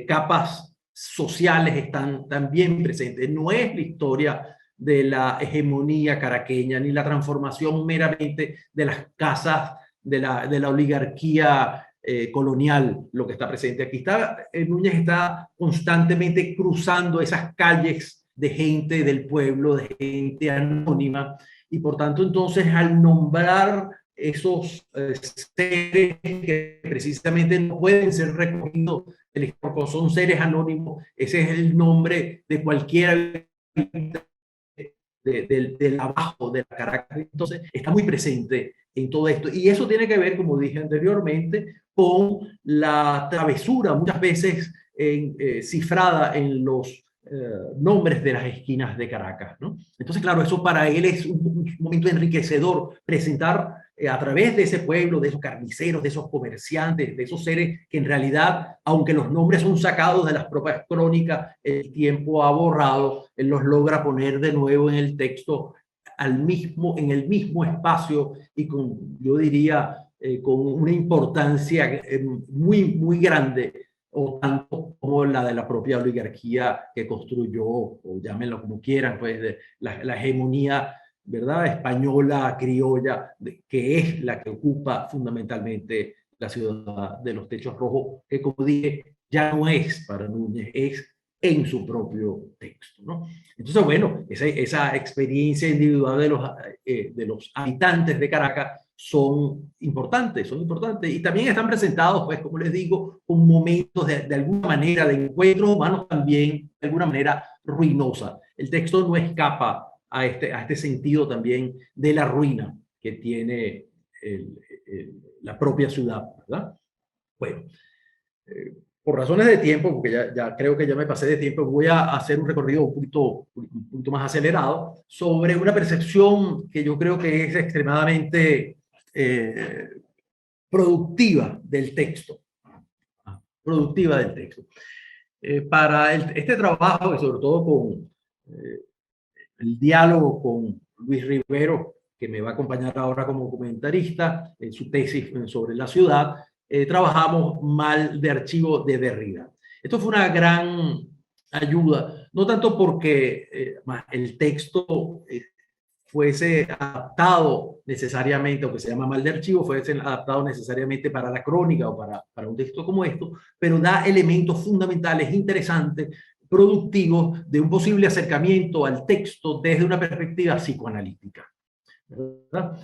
capas sociales están también presentes. No es la historia de la hegemonía caraqueña ni la transformación meramente de las casas de la oligarquía colonial lo que está presente. Aquí Núñez está constantemente cruzando esas calles de gente del pueblo, de gente anónima, y por tanto entonces al nombrar esos seres que precisamente no pueden ser recogidos porque son seres anónimos, ese es el nombre de cualquiera del abajo de la Caracas. Entonces está muy presente en todo esto y eso tiene que ver, como dije anteriormente, con la travesura muchas veces cifrada en los nombres de las esquinas de Caracas, ¿no? Entonces, claro, eso para él es un momento enriquecedor, presentar a través de ese pueblo, de esos carniceros, de esos comerciantes, de esos seres que en realidad, aunque los nombres son sacados de las propias crónicas, el tiempo ha borrado, él los logra poner de nuevo en el texto en el mismo espacio y yo diría, con una importancia muy grande, o tanto como la de la propia oligarquía que construyó, o llámenlo como quieran, pues la hegemonía, ¿verdad?, española, criolla, que es la que ocupa fundamentalmente la ciudad de los techos rojos, que como dije, ya no es para Núñez, es en su propio texto, ¿no? Entonces, bueno, esa experiencia individual de los habitantes de Caracas son importantes, y también están presentados, pues, como les digo, con momentos de alguna manera de encuentros humanos también, de alguna manera ruinosa. El texto no escapa a este sentido también de la ruina que tiene la propia ciudad, ¿verdad? Bueno, por razones de tiempo, porque ya creo que ya me pasé de tiempo, voy a hacer un recorrido un poquito más acelerado sobre una percepción que yo creo que es extremadamente productiva del texto. Productiva del texto. Para este trabajo, y sobre todo con el diálogo con Luis Rivero, que me va a acompañar ahora como comentarista en su tesis sobre la ciudad, trabajamos mal de archivo de Derrida. Esto fue una gran ayuda, no tanto porque el texto fuese adaptado necesariamente, o que se llama mal de archivo, fuese adaptado necesariamente para la crónica o para un texto como esto, pero da elementos fundamentales, interesantes, productivos de un posible acercamiento al texto desde una perspectiva psicoanalítica, ¿verdad?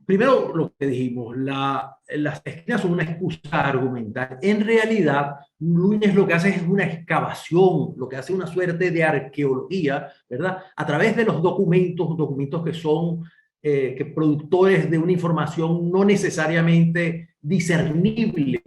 Primero, lo que dijimos, las esquinas son una excusa argumental. En realidad, Núñez lo que hace es una excavación, lo que hace una suerte de arqueología, ¿verdad? A través de los documentos que son que productores de una información no necesariamente discernible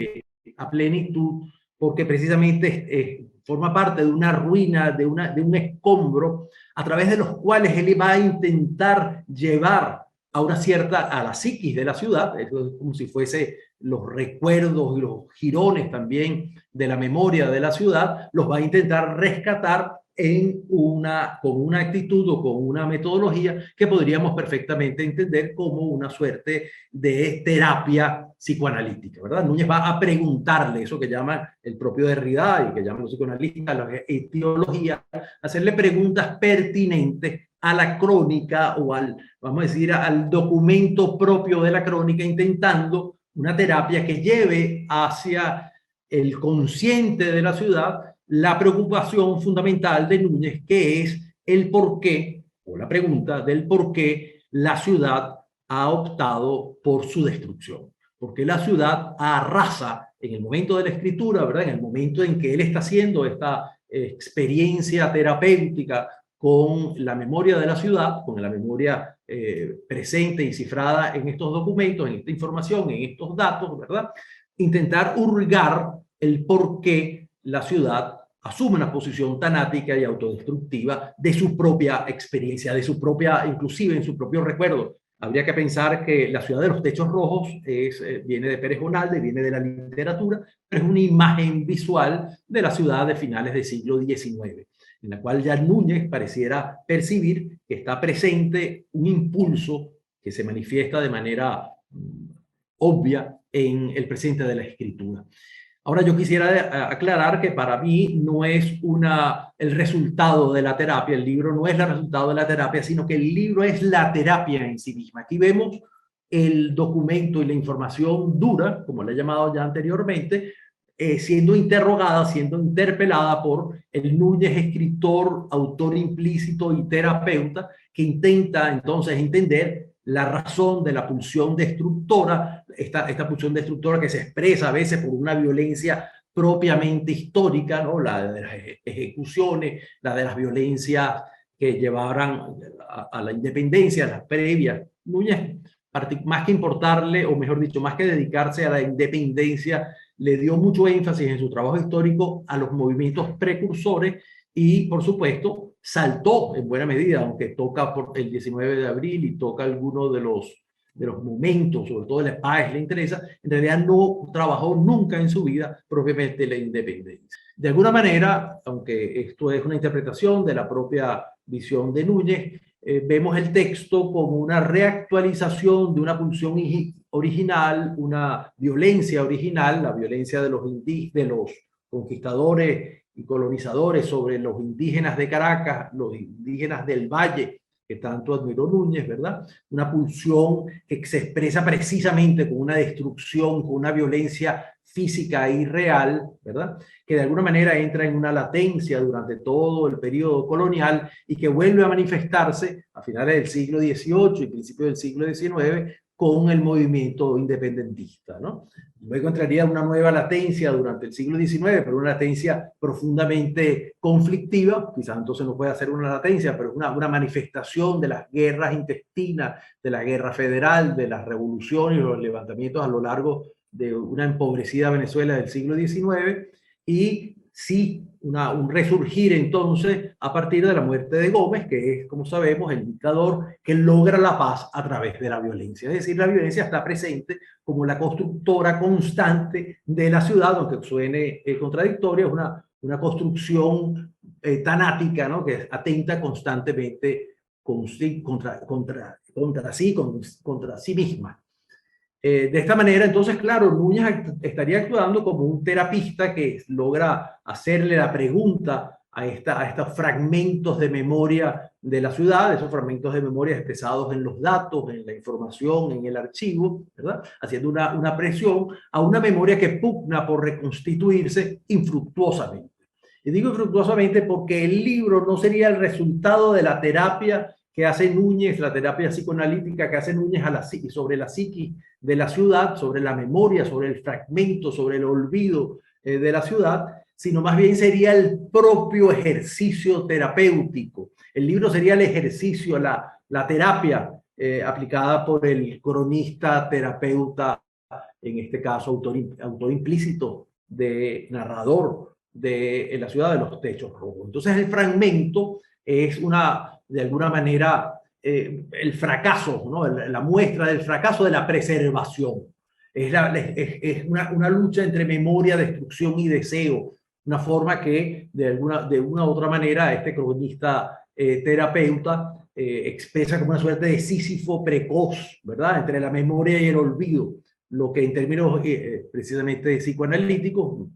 a plenitud, porque precisamente forma parte de una ruina, de un escombro, a través de los cuales él va a intentar llevar a la psiquis de la ciudad, es como si fuese los recuerdos y los jirones también de la memoria de la ciudad, los va a intentar rescatar con una actitud o con una metodología que podríamos perfectamente entender como una suerte de terapia psicoanalítica, ¿verdad? Núñez va a preguntarle eso que llama el propio Derrida y que llaman los psicoanalistas la etiología, hacerle preguntas pertinentes a la crónica o vamos a decir, al documento propio de la crónica, intentando una terapia que lleve hacia el consciente de la ciudad la preocupación fundamental de Núñez, que es el por qué, o la pregunta del por qué la ciudad ha optado por su destrucción. Porque la ciudad arrasa en el momento de la escritura, ¿verdad? En el momento en que él está haciendo esta experiencia terapéutica con la memoria de la ciudad, con la memoria presente y cifrada en estos documentos, en esta información, en estos datos, ¿verdad? Intentar hurgar el por qué la ciudad asume una posición tanática y autodestructiva de su propia experiencia, de su propia, inclusive en su propio recuerdo. Habría que pensar que la ciudad de los techos rojos viene de Pérez Bonalde, viene de la literatura, pero es una imagen visual de la ciudad de finales del siglo XIX, en la cual ya Núñez pareciera percibir que está presente un impulso que se manifiesta de manera obvia en el presente de la escritura. Ahora yo quisiera aclarar que para mí no es el resultado de la terapia, el libro no es el resultado de la terapia, sino que el libro es la terapia en sí misma. Aquí vemos el documento y la información dura, como le he llamado ya anteriormente, siendo interrogada, siendo interpelada por el Núñez, escritor, autor implícito y terapeuta, que intenta entonces entender la razón de la pulsión destructora, esta pulsión destructora que se expresa a veces por una violencia propiamente histórica, ¿no? La de las ejecuciones, la de las violencias que llevaran a la independencia, las previas. Núñez, más que importarle, o mejor dicho, más que dedicarse a la independencia, le dio mucho énfasis en su trabajo histórico a los movimientos precursores y, por supuesto, saltó en buena medida, aunque toca por el 19 de abril y toca algunos de los momentos, sobre todo el Páez le interesa, en realidad no trabajó nunca en su vida propiamente la independencia. De alguna manera, aunque esto es una interpretación de la propia visión de Núñez, vemos el texto como una reactualización de una pulsión original, una violencia original, la violencia de los conquistadores y colonizadores sobre los indígenas de Caracas, los indígenas del Valle, que tanto admiró Núñez, ¿verdad? Una pulsión que se expresa precisamente con una destrucción, con una violencia física y real, ¿verdad? Que de alguna manera entra en una latencia durante todo el periodo colonial y que vuelve a manifestarse a finales del siglo XVIII y principios del siglo XIX con el movimiento independentista, ¿no? Luego entraría una nueva latencia durante el siglo XIX, pero una latencia profundamente conflictiva, quizás entonces no puede hacer una latencia, pero una manifestación de las guerras intestinas, de la guerra federal, de las revoluciones y los levantamientos a lo largo de una empobrecida Venezuela del siglo XIX, y sí un resurgir entonces a partir de la muerte de Gómez, que es, como sabemos, el dictador que logra la paz a través de la violencia. Es decir, la violencia está presente como la constructora constante de la ciudad, aunque suene contradictoria, es una construcción tanática, ¿no? Que atenta constantemente contra sí misma. De esta manera, entonces, claro, Núñez estaría actuando como un terapista que logra hacerle la pregunta a estos fragmentos de memoria de la ciudad, esos fragmentos de memoria expresados en los datos, en la información, en el archivo, ¿verdad? Haciendo una presión a una memoria que pugna por reconstituirse infructuosamente. Y digo infructuosamente porque el libro no sería el resultado de la terapia que hace Núñez, la terapia psicoanalítica que hace Núñez sobre la psiquis de la ciudad, sobre la memoria, sobre el fragmento, sobre el olvido de la ciudad, sino más bien sería el propio ejercicio terapéutico. El libro sería el ejercicio, la terapia aplicada por el cronista, terapeuta, en este caso autor implícito, de narrador de la ciudad de los techos rojos. Entonces el fragmento es de alguna manera, el fracaso, ¿no? La muestra del fracaso de la preservación. Es una lucha entre memoria, destrucción y deseo, una forma que de una u otra manera este cronista terapeuta expresa como una suerte de Sísifo precoz, ¿verdad? Entre la memoria y el olvido, lo que en términos precisamente psicoanalíticos,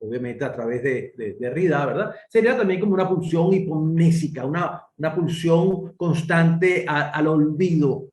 obviamente a través de Derrida, ¿verdad? Sería también como una pulsión hipomnésica, una pulsión constante al olvido,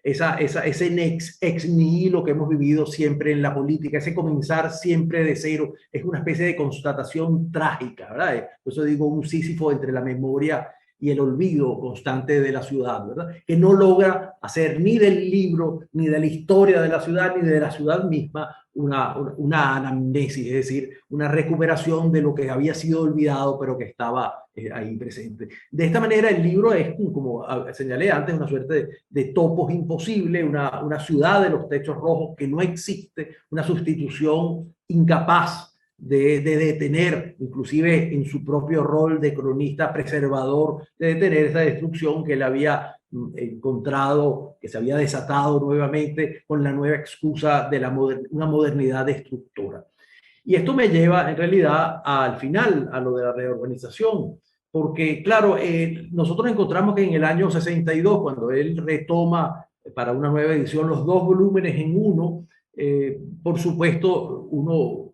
ese ex nihilo que hemos vivido siempre en la política, ese comenzar siempre de cero, es una especie de constatación trágica, ¿verdad? Por eso digo un Sísifo entre la memoria y el olvido constante de la ciudad, ¿verdad? Que no logra hacer ni del libro, ni de la historia de la ciudad, ni de la ciudad misma una anamnesis, es decir, una recuperación de lo que había sido olvidado, pero que estaba ahí presente. De esta manera, el libro es, como señalé antes, una suerte de topos imposible, una ciudad de los techos rojos que no existe, una sustitución incapaz de detener, inclusive en su propio rol de cronista preservador, de detener esa destrucción que él había encontrado, que se había desatado nuevamente con la nueva excusa de una modernidad destructora. Y esto me lleva en realidad al final, a lo de la reorganización, porque claro, nosotros encontramos que en el año 62, cuando él retoma para una nueva edición los dos volúmenes en uno, por supuesto, uno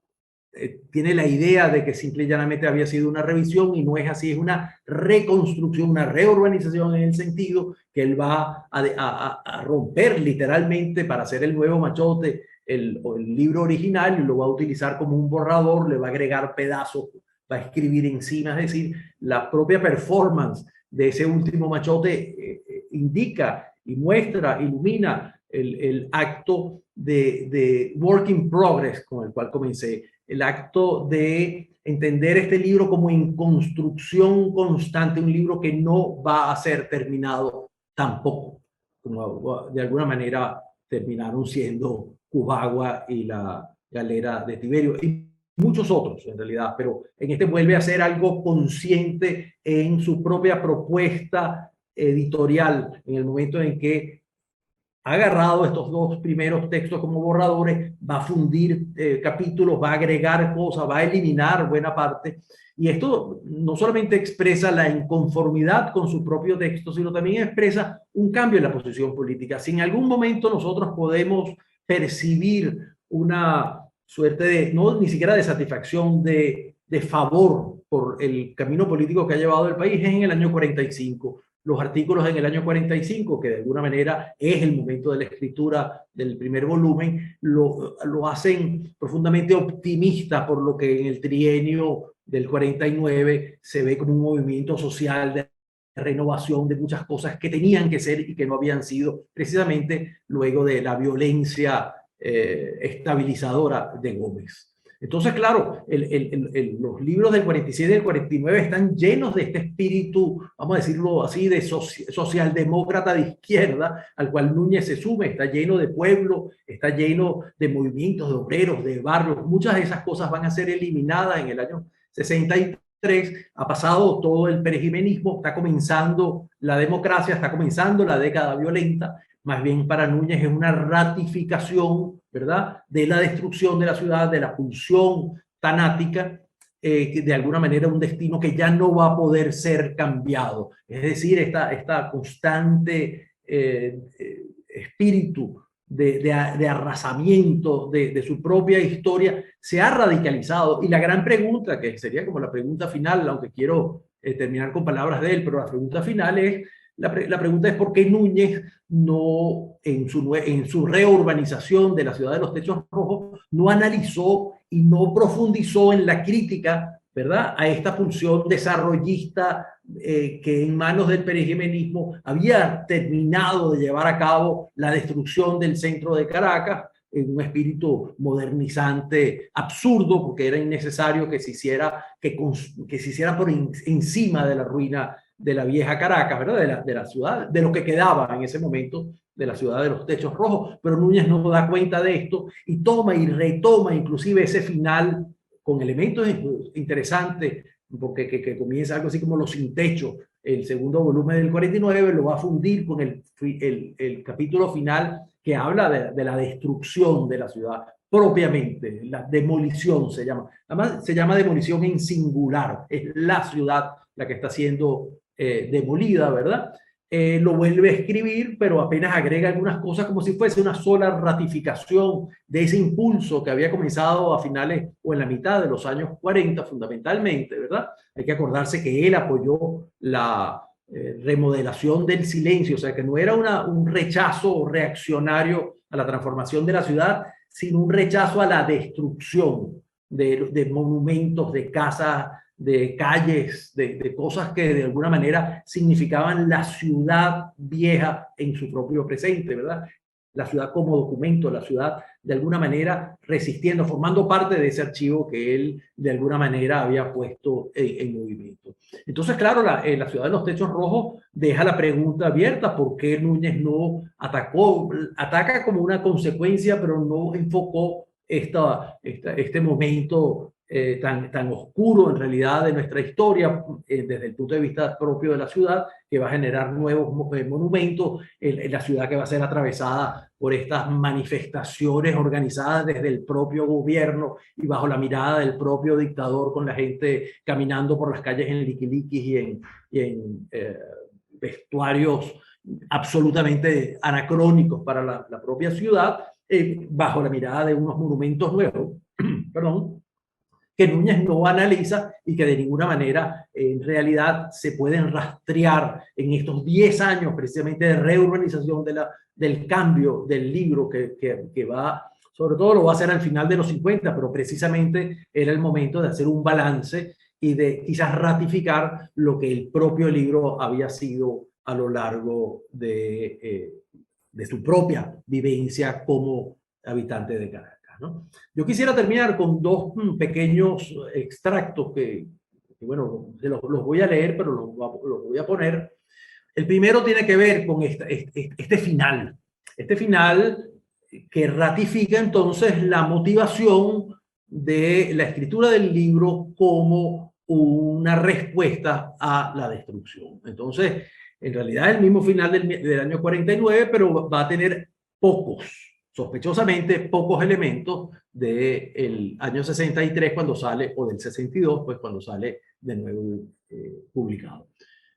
tiene la idea de que simple y llanamente había sido una revisión y no es así, es una reconstrucción, una reorganización en el sentido que él va a romper literalmente para hacer el nuevo machote el libro original y lo va a utilizar como un borrador, le va a agregar pedazos, va a escribir encima, es decir, la propia performance de ese último machote indica y muestra, ilumina el acto de work in progress con el cual comencé, el acto de entender este libro como en construcción constante, un libro que no va a ser terminado tampoco, como de alguna manera terminaron siendo Cubagua y la galera de Tiberio, y muchos otros en realidad, pero en este vuelve a ser algo consciente en su propia propuesta editorial, en el momento en que ha agarrado estos dos primeros textos como borradores, va a fundir capítulos, va a agregar cosas, va a eliminar buena parte. Y esto no solamente expresa la inconformidad con su propio texto, sino también expresa un cambio en la posición política. Si en algún momento nosotros podemos percibir una suerte de, no ni siquiera de satisfacción, de favor por el camino político que ha llevado el país, es en el año 45. Los artículos en el año 45, que de alguna manera es el momento de la escritura del primer volumen, lo hacen profundamente optimista por lo que en el trienio del 49 se ve como un movimiento social de renovación de muchas cosas que tenían que ser y que no habían sido, precisamente luego de la violencia estabilizadora de Gómez. Entonces, claro, los libros del 47 y del 49 están llenos de este espíritu, vamos a decirlo así, de socialdemócrata de izquierda, al cual Núñez se sume. Está lleno de pueblo, está lleno de movimientos, de obreros, de barrios. Muchas de esas cosas van a ser eliminadas en el año 63. Ha pasado todo el perejimenismo, está comenzando la democracia, está comenzando la década violenta. Más bien para Núñez es una ratificación, ¿verdad?, de la destrucción de la ciudad, de la pulsión tanática, que de alguna manera un destino que ya no va a poder ser cambiado. Es decir, esta constante espíritu de arrasamiento de su propia historia, se ha radicalizado. Y la gran pregunta, que sería como la pregunta final, aunque quiero terminar con palabras de él, pero la pregunta final es, la pregunta es por qué Núñez no, en su reurbanización de la ciudad de los techos rojos, no analizó y no profundizó en la crítica, ¿verdad?, a esta pulsión desarrollista que en manos del perejimenismo había terminado de llevar a cabo la destrucción del centro de Caracas en un espíritu modernizante absurdo, porque era innecesario que se hiciera, que se hiciera por encima de la ruina de la vieja Caracas, ¿verdad?, de la ciudad, de lo que quedaba en ese momento de la ciudad de los techos rojos. Pero Núñez no da cuenta de esto y toma y retoma inclusive ese final con elementos interesantes, porque que comienza algo así como Los Sin Techo, el segundo volumen del 49, lo va a fundir con el capítulo final que habla de la destrucción de la ciudad propiamente, la demolición se llama. Además, se llama demolición en singular, es la ciudad la que está siendo demolida, ¿verdad? Lo vuelve a escribir, pero apenas agrega algunas cosas como si fuese una sola ratificación de ese impulso que había comenzado a finales o en la mitad de los años 40, fundamentalmente, ¿verdad? Hay que acordarse que él apoyó la remodelación del silencio, o sea, que no era un rechazo reaccionario a la transformación de la ciudad, sino un rechazo a la destrucción de monumentos, de casas, de calles, de cosas que de alguna manera significaban la ciudad vieja en su propio presente, ¿verdad? La ciudad como documento, la ciudad de alguna manera resistiendo, formando parte de ese archivo que él de alguna manera había puesto en movimiento. Entonces, claro, la ciudad de los techos rojos deja la pregunta abierta: ¿por qué Núñez no ataca como una consecuencia, pero no enfocó este momento tan oscuro en realidad de nuestra historia desde el punto de vista propio de la ciudad, que va a generar nuevos monumentos, la ciudad que va a ser atravesada por estas manifestaciones organizadas desde el propio gobierno y bajo la mirada del propio dictador, con la gente caminando por las calles en liquiliquis y en vestuarios absolutamente anacrónicos para la propia ciudad, bajo la mirada de unos monumentos nuevos, perdón, que Núñez no analiza y que de ninguna manera en realidad se pueden rastrear en estos 10 años precisamente de reurbanización del cambio del libro que va, sobre todo lo va a hacer al final de los 50, pero precisamente era el momento de hacer un balance y de quizás ratificar lo que el propio libro había sido a lo largo de su propia vivencia como habitante de Caracas, ¿no? Yo quisiera terminar con dos pequeños extractos bueno, los voy a leer, pero los voy a poner. El primero tiene que ver con este final que ratifica entonces la motivación de la escritura del libro como una respuesta a la destrucción. Entonces, en realidad, el mismo final del año 49, pero va a tener sospechosamente pocos elementos del año 63 cuando sale, o del 62, pues cuando sale de nuevo publicado.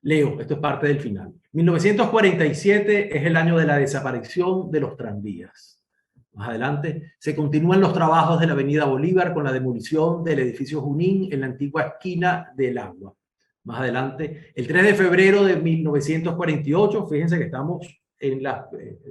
Leo, esto es parte del final. 1947 es el año de la desaparición de los tranvías. Más adelante, se continúan los trabajos de la avenida Bolívar con la demolición del edificio Junín en la antigua esquina del Agua. Más adelante, el 3 de febrero de 1948, fíjense que estamos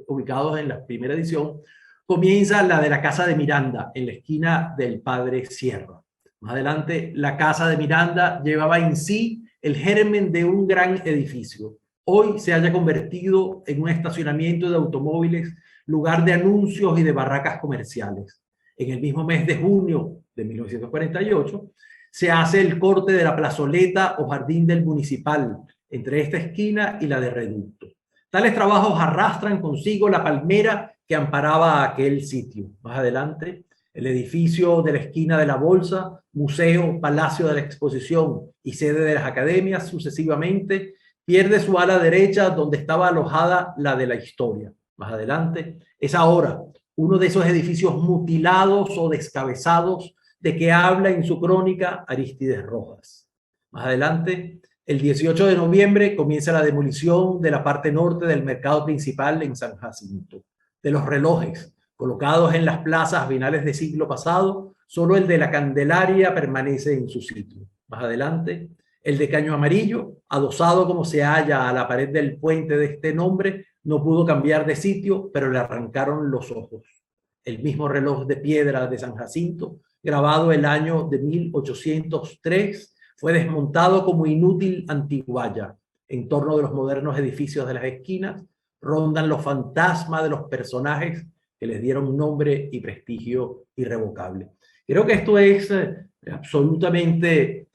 ubicados en la primera edición, comienza la de la Casa de Miranda en la esquina del Padre Sierra. Más adelante, la Casa de Miranda llevaba en sí el germen de un gran edificio. Hoy se haya convertido en un estacionamiento de automóviles, lugar de anuncios y de barracas comerciales. En el mismo mes de junio de 1948, se hace el corte de la plazoleta o jardín del Municipal entre esta esquina y la de Reducto. Tales trabajos arrastran consigo la palmera que amparaba aquel sitio. Más adelante, el edificio de la esquina de la Bolsa, museo, palacio de la exposición y sede de las academias, sucesivamente, pierde su ala derecha donde estaba alojada la de la historia. Más adelante, es ahora uno de esos edificios mutilados o descabezados de que habla en su crónica Arístides Rojas. Más adelante, el 18 de noviembre comienza la demolición de la parte norte del mercado principal en San Jacinto. De los relojes colocados en las plazas a finales del siglo pasado, solo el de la Candelaria permanece en su sitio. Más adelante, el de caño amarillo, adosado como se halla a la pared del puente de este nombre, no pudo cambiar de sitio, pero le arrancaron los ojos. El mismo reloj de piedra de San Jacinto, grabado el año de 1803, fue desmontado como inútil antiguaya. En torno de los modernos edificios de las esquinas rondan los fantasmas de los personajes que les dieron nombre y prestigio irrevocable. Creo que esto es absolutamente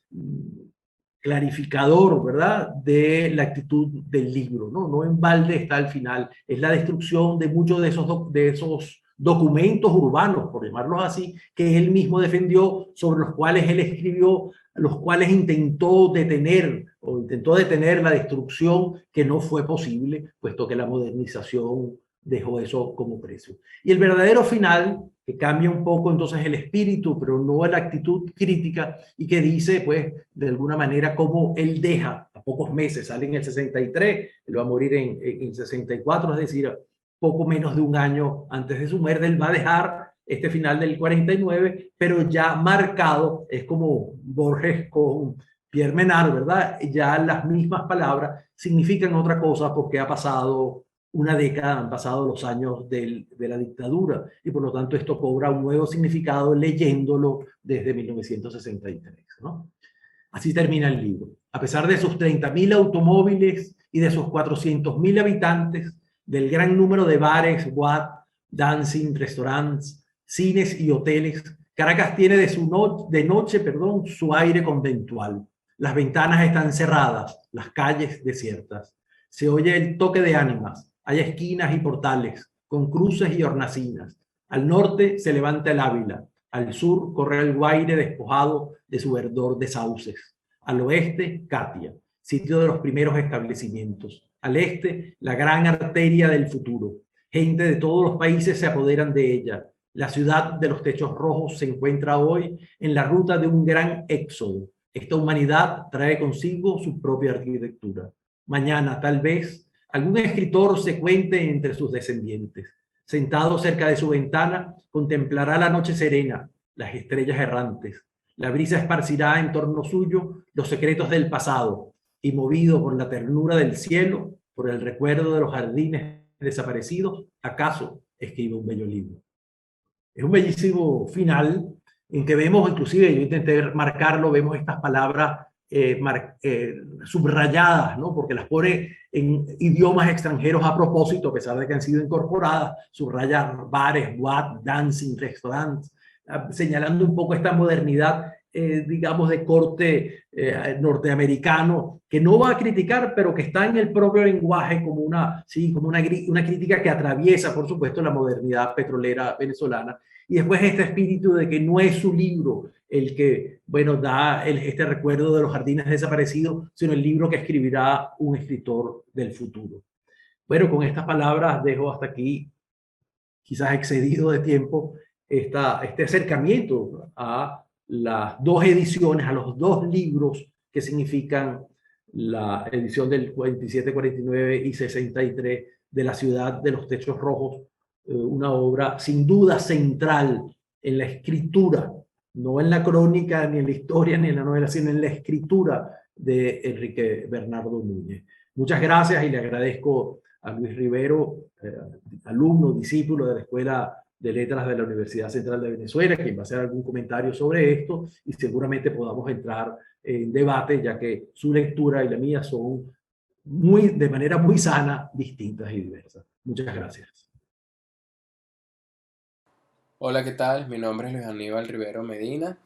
clarificador, ¿verdad?, de la actitud del libro, ¿no? No en balde está al final, es la destrucción de muchos de esos documentos urbanos, por llamarlos así, que él mismo defendió, sobre los cuales él escribió, los cuales intentó detener la destrucción, que no fue posible, puesto que la modernización dejó eso como precio. Y el verdadero final, que cambia un poco entonces el espíritu, pero no la actitud crítica, y que dice, pues, de alguna manera, cómo él deja, a pocos meses, sale en el 63, él va a morir en 64, es decir, poco menos de un año antes de su muerte, él va a dejar este final del 49, pero ya marcado, es como Borges con Pierre Menard, ¿verdad? Ya las mismas palabras significan otra cosa porque ha pasado una década, han pasado los años de la dictadura, y por lo tanto esto cobra un nuevo significado leyéndolo desde 1963, ¿no? Así termina el libro. A pesar de sus 30.000 automóviles y de sus 400.000 habitantes, del gran número de bares, boats, dancing, restaurantes, cines y hoteles, Caracas tiene de noche, su aire conventual. Las ventanas están cerradas, las calles desiertas. Se oye el toque de ánimas, hay esquinas y portales, con cruces y hornacinas. Al norte se levanta el Ávila, al sur corre el Guaire despojado de su verdor de sauces. Al oeste, Catia, sitio de los primeros establecimientos. Al este, la gran arteria del futuro. Gente de todos los países se apoderan de ella. La ciudad de los techos rojos se encuentra hoy en la ruta de un gran éxodo. Esta humanidad trae consigo su propia arquitectura. Mañana, tal vez, algún escritor se cuente entre sus descendientes. Sentado cerca de su ventana, contemplará la noche serena, las estrellas errantes. La brisa esparcirá en torno suyo los secretos del pasado, y movido por la ternura del cielo, por el recuerdo de los jardines desaparecidos, acaso escribe un bello libro. Es un bellísimo final en que vemos, inclusive yo intenté marcarlo, vemos estas palabras subrayadas, ¿no? Porque las pone en idiomas extranjeros a propósito, a pesar de que han sido incorporadas, subrayar bares, boats, dancing, restaurantes, señalando un poco esta modernidad, digamos, de corte norteamericano, que no va a criticar, pero que está en el propio lenguaje como una crítica que atraviesa, por supuesto, la modernidad petrolera venezolana. Y después este espíritu de que no es su libro el que, bueno, da este recuerdo de los jardines desaparecidos, sino el libro que escribirá un escritor del futuro. Bueno, con estas palabras dejo hasta aquí, quizás excedido de tiempo, este acercamiento a las dos ediciones, a los dos libros que significan la edición del 47, 49 y 63 de La ciudad de los techos rojos, una obra sin duda central en la escritura, no en la crónica, ni en la historia, ni en la novela, sino en la escritura de Enrique Bernardo Núñez. Muchas gracias y le agradezco a Luis Rivero, alumno, discípulo de la Escuela de Letras de la Universidad Central de Venezuela, quien va a hacer algún comentario sobre esto, y seguramente podamos entrar en debate, ya que su lectura y la mía son de manera muy sana, distintas y diversas. Muchas gracias. Hola, ¿qué tal? Mi nombre es Luis Aníbal Rivero Medina,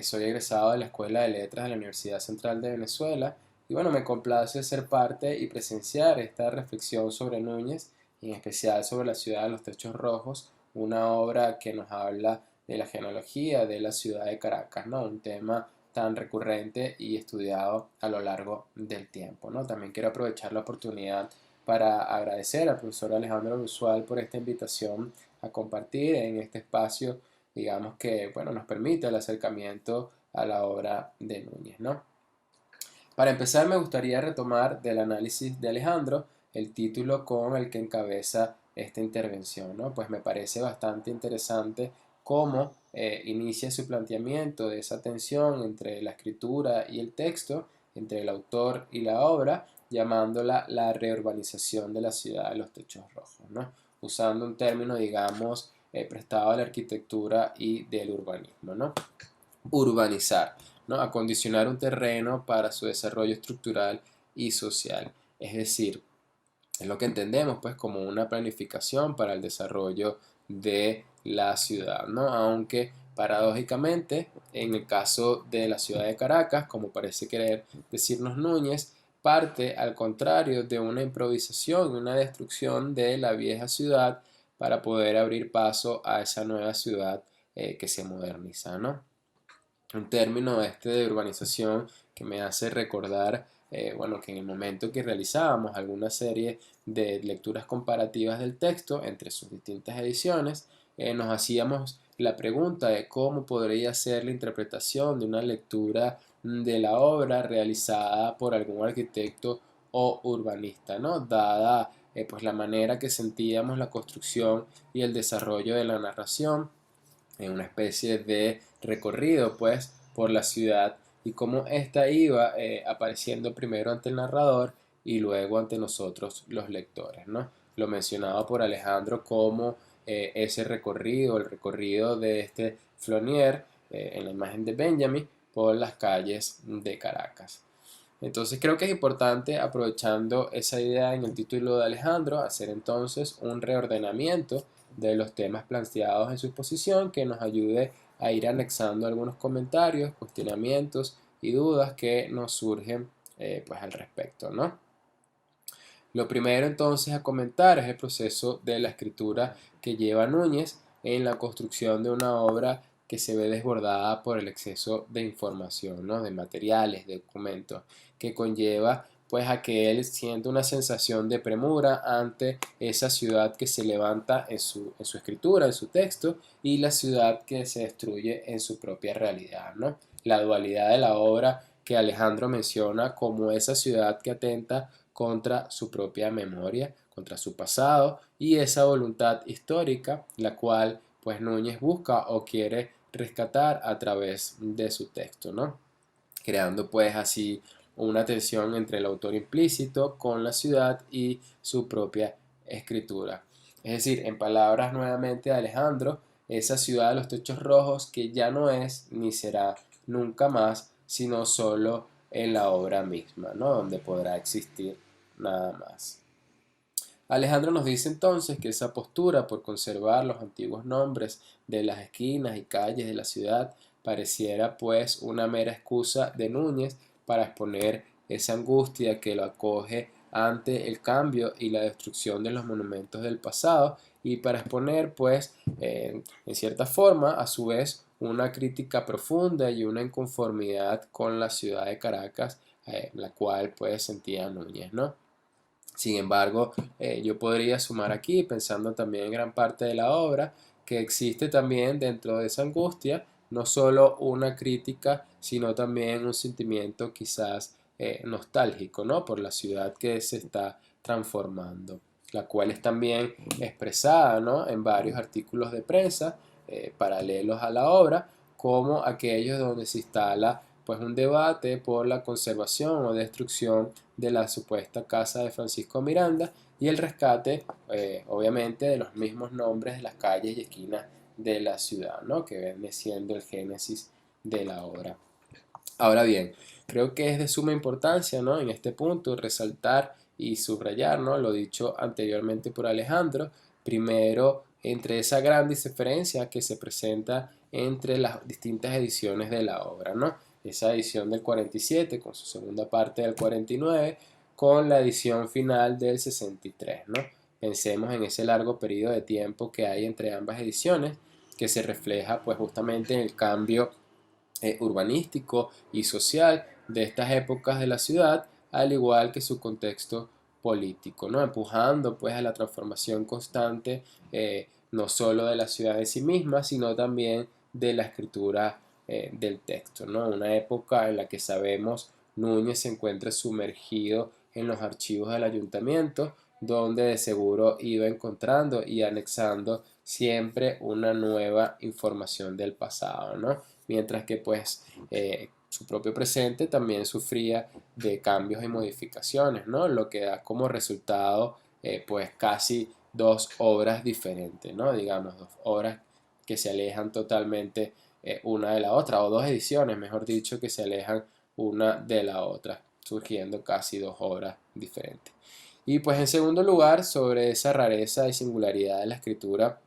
soy egresado de la Escuela de Letras de la Universidad Central de Venezuela y bueno, me complace ser parte y presenciar esta reflexión sobre Núñez y en especial sobre la ciudad de los techos rojos, una obra que nos habla de la genealogía de la ciudad de Caracas, ¿no? Un tema tan recurrente y estudiado a lo largo del tiempo, ¿no? También quiero aprovechar la oportunidad para agradecer al profesor Alejandro Brusual por esta invitación a compartir en este espacio, digamos que, bueno, nos permite el acercamiento a la obra de Núñez, ¿no? Para empezar, me gustaría retomar del análisis de Alejandro el título con el que encabeza esta intervención, ¿no? Pues me parece bastante interesante cómo inicia su planteamiento de esa tensión entre la escritura y el texto, entre el autor y la obra, llamándola la reurbanización de la ciudad de los techos rojos, ¿no? Usando un término, digamos, prestado a la arquitectura y del urbanismo, ¿no? Urbanizar, ¿no? Acondicionar un terreno para su desarrollo estructural y social. Es decir, es lo que entendemos pues como una planificación para el desarrollo de la ciudad, ¿no? Aunque paradójicamente, en el caso de la ciudad de Caracas, como parece querer decirnos Núñez, parte al contrario de una improvisación y una destrucción de la vieja ciudad para poder abrir paso a esa nueva ciudad que se moderniza, ¿no? Un término este de urbanización que me hace recordar, bueno, que en el momento que realizábamos alguna serie de lecturas comparativas del texto entre sus distintas ediciones, nos hacíamos la pregunta de cómo podría ser la interpretación de una lectura de la obra realizada por algún arquitecto o urbanista, ¿no? Dada pues la manera que sentíamos la construcción y el desarrollo de la narración en una especie de recorrido pues por la ciudad y cómo ésta iba apareciendo primero ante el narrador y luego ante nosotros los lectores, ¿no? Lo mencionaba por Alejandro como ese recorrido, el recorrido de este Flonier en la imagen de Benjamin por las calles de Caracas. Entonces creo que es importante, aprovechando esa idea en el título de Alejandro, hacer entonces un reordenamiento de los temas planteados en su exposición que nos ayude a ir anexando algunos comentarios, cuestionamientos y dudas que nos surgen pues al respecto, ¿no? Lo primero entonces a comentar es el proceso de la escritura que lleva Núñez en la construcción de una obra que se ve desbordada por el exceso de información, ¿no? De materiales, de documentos, que conlleva pues a que él siente una sensación de premura ante esa ciudad que se levanta en su escritura, en su texto, y la ciudad que se destruye en su propia realidad, ¿no? La dualidad de la obra que Alejandro menciona como esa ciudad que atenta contra su propia memoria, contra su pasado y esa voluntad histórica, la cual pues Núñez busca o quiere rescatar a través de su texto, ¿no? Creando pues así una tensión entre el autor implícito con la ciudad y su propia escritura. Es decir, en palabras nuevamente de Alejandro, esa ciudad de los techos rojos que ya no es ni será nunca más, sino solo en la obra misma, ¿no? Donde podrá existir nada más. Alejandro nos dice entonces que esa postura por conservar los antiguos nombres de las esquinas y calles de la ciudad pareciera pues una mera excusa de Núñez para exponer esa angustia que lo acoge ante el cambio y la destrucción de los monumentos del pasado y para exponer pues en cierta forma a su vez una crítica profunda y una inconformidad con la ciudad de Caracas la cual pues sentía Núñez, ¿no? Sin embargo, yo podría sumar aquí, pensando también en gran parte de la obra, que existe también dentro de esa angustia no solo una crítica, sino también un sentimiento quizás nostálgico, ¿no? Por la ciudad que se está transformando, la cual es también expresada, ¿no? En varios artículos de prensa paralelos a la obra, como aquellos donde se instala pues un debate por la conservación o destrucción de la supuesta casa de Francisco Miranda y el rescate, obviamente, de los mismos nombres de las calles y esquinas de la ciudad, ¿no? Que viene siendo el génesis de la obra. Ahora bien, creo que es de suma importancia, ¿no? En este punto resaltar y subrayar, ¿no? Lo dicho anteriormente por Alejandro, primero entre esa gran diferencia que se presenta entre las distintas ediciones de la obra, ¿no? Esa edición del 47 con su segunda parte del 49 con la edición final del 63, ¿no? Pensemos en ese largo periodo de tiempo que hay entre ambas ediciones que se refleja pues justamente en el cambio urbanístico y social de estas épocas de la ciudad, al igual que su contexto político, ¿no? Empujando pues a la transformación constante no solo de la ciudad en sí misma, sino también de la escritura del texto, ¿no? Una época en la que sabemos Núñez se encuentra sumergido en los archivos del ayuntamiento donde de seguro iba encontrando y anexando siempre una nueva información del pasado, ¿no? Mientras que pues su propio presente también sufría de cambios y modificaciones, ¿no? Lo que da como resultado pues casi dos obras diferentes, ¿no? Digamos, dos obras que se alejan totalmente una de la otra, o dos ediciones, mejor dicho, que se alejan una de la otra, surgiendo casi dos obras diferentes. Y pues en segundo lugar, sobre esa rareza y singularidad de la escritura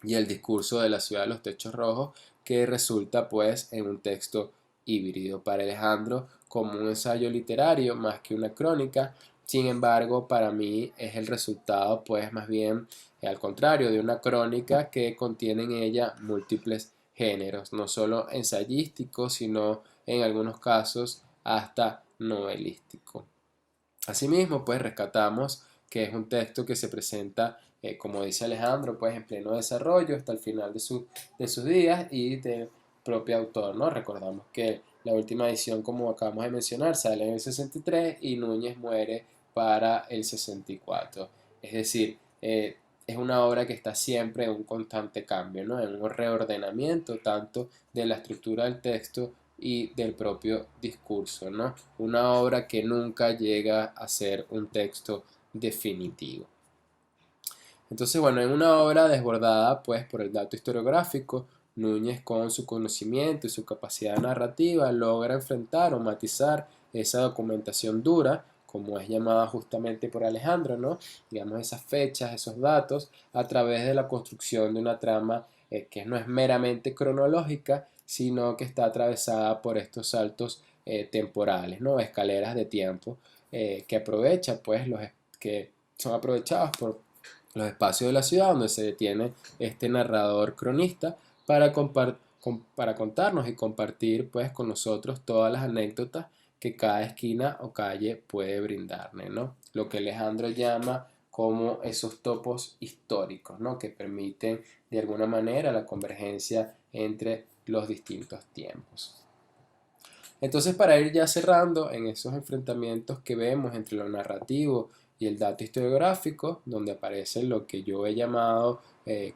y el discurso de la ciudad de los techos rojos, que resulta pues en un texto híbrido para Alejandro como un ensayo literario más que una crónica. Sin embargo, para mí es el resultado pues más bien al contrario de una crónica que contiene en ella múltiples géneros, no solo ensayístico, sino en algunos casos hasta novelístico. Asimismo, pues rescatamos que es un texto que se presenta, como dice Alejandro, pues en pleno desarrollo hasta el final de sus días y del propio autor, ¿no? Recordamos que la última edición, como acabamos de mencionar, sale en el 63 y Núñez muere para el 64. Es decir, es una obra que está siempre en un constante cambio, ¿no? En un reordenamiento tanto de la estructura del texto y del propio discurso, ¿no? Una obra que nunca llega a ser un texto definitivo. Entonces, bueno, en una obra desbordada pues por el dato historiográfico, Núñez con su conocimiento y su capacidad narrativa logra enfrentar o matizar esa documentación dura, como es llamada justamente por Alejandro, ¿no? Digamos esas fechas, esos datos, a través de la construcción de una trama que no es meramente cronológica, sino que está atravesada por estos saltos temporales, ¿no? Escaleras de tiempo que aprovecha pues que son aprovechados por los espacios de la ciudad donde se detiene este narrador cronista para, para contarnos y compartir pues con nosotros todas las anécdotas que cada esquina o calle puede brindarle, ¿no? Lo que Alejandro llama como esos topos históricos, ¿no? Que permiten de alguna manera la convergencia entre los distintos tiempos. Entonces, para ir ya cerrando en esos enfrentamientos que vemos entre lo narrativo y el dato historiográfico, donde aparece lo que yo he llamado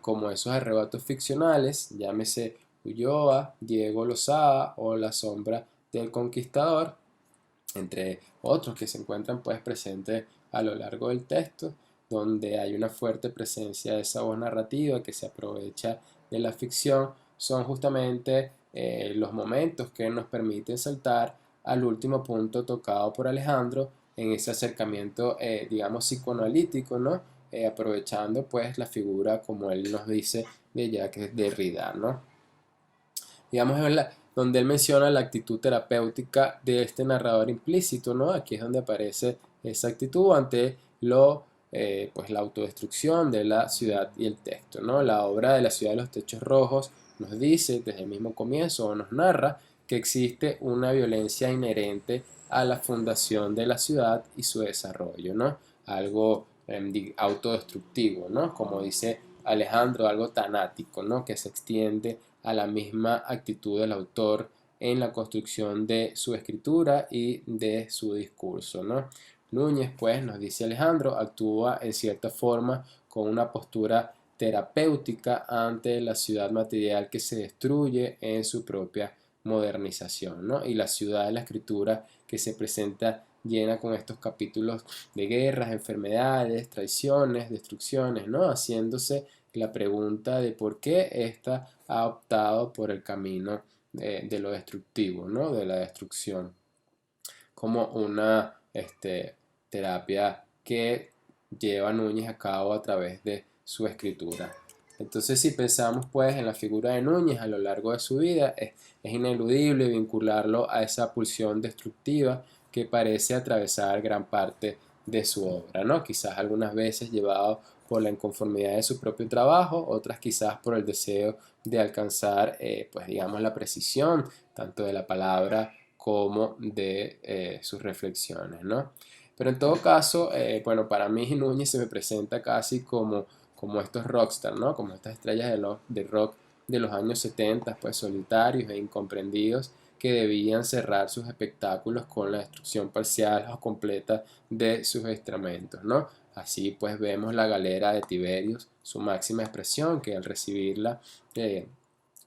como esos arrebatos ficcionales, llámese Ulloa, Diego Lozada o La sombra del conquistador, entre otros que se encuentran pues presentes a lo largo del texto, donde hay una fuerte presencia de esa voz narrativa que se aprovecha de la ficción, son justamente los momentos que nos permiten saltar al último punto tocado por Alejandro en ese acercamiento, digamos, psicoanalítico, ¿no? Aprovechando pues la figura, como él nos dice, de Jacques Derrida, ¿no? Digamos, donde él menciona la actitud terapéutica de este narrador implícito, ¿no? Aquí es donde aparece esa actitud ante pues la autodestrucción de la ciudad y el texto, ¿no? La obra de la ciudad de los techos rojos nos dice desde el mismo comienzo o nos narra que existe una violencia inherente a la fundación de la ciudad y su desarrollo, ¿no? Algo autodestructivo, ¿no? Como dice Alejandro, algo tanático, ¿no? Que se extiende a la misma actitud del autor en la construcción de su escritura y de su discurso, ¿no? Núñez, pues, nos dice Alejandro, actúa en cierta forma con una postura terapéutica ante la ciudad material que se destruye en su propia modernización, ¿no? Y la ciudad de la escritura que se presenta llena con estos capítulos de guerras, enfermedades, traiciones, destrucciones, ¿no? Haciéndose la pregunta de por qué ésta ha optado por el camino de lo destructivo, ¿no? De la destrucción, como una terapia que lleva Núñez a cabo a través de su escritura. Entonces, si pensamos pues en la figura de Núñez a lo largo de su vida, es ineludible vincularlo a esa pulsión destructiva que parece atravesar gran parte de su obra, ¿no? Quizás algunas veces llevado por la inconformidad de su propio trabajo, otras quizás por el deseo de alcanzar, pues digamos, la precisión tanto de la palabra como de sus reflexiones, ¿no? Pero en todo caso, bueno, para mí Núñez se me presenta casi como estos rockstar, ¿no? Como estas estrellas de rock de los años 70, pues solitarios e incomprendidos, que debían cerrar sus espectáculos con la destrucción parcial o completa de sus instrumentos, ¿no? Así pues vemos la galera de Tiberius, su máxima expresión, que al recibirla de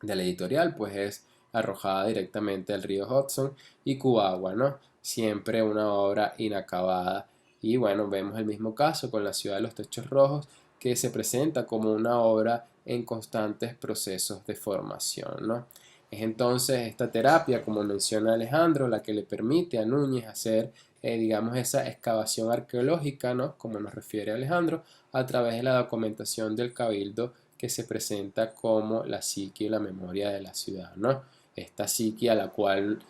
la editorial pues es arrojada directamente al río Hudson, y Cubagua, ¿no? Siempre una obra inacabada. Y bueno, vemos el mismo caso con La ciudad de los techos rojos, que se presenta como una obra en constantes procesos de formación, ¿no? Es entonces esta terapia, como menciona Alejandro, la que le permite a Núñez hacer, digamos, esa excavación arqueológica, ¿no? Como nos refiere Alejandro, a través de la documentación del Cabildo, que se presenta como la psique y la memoria de la ciudad, ¿no? Esta psique a la cual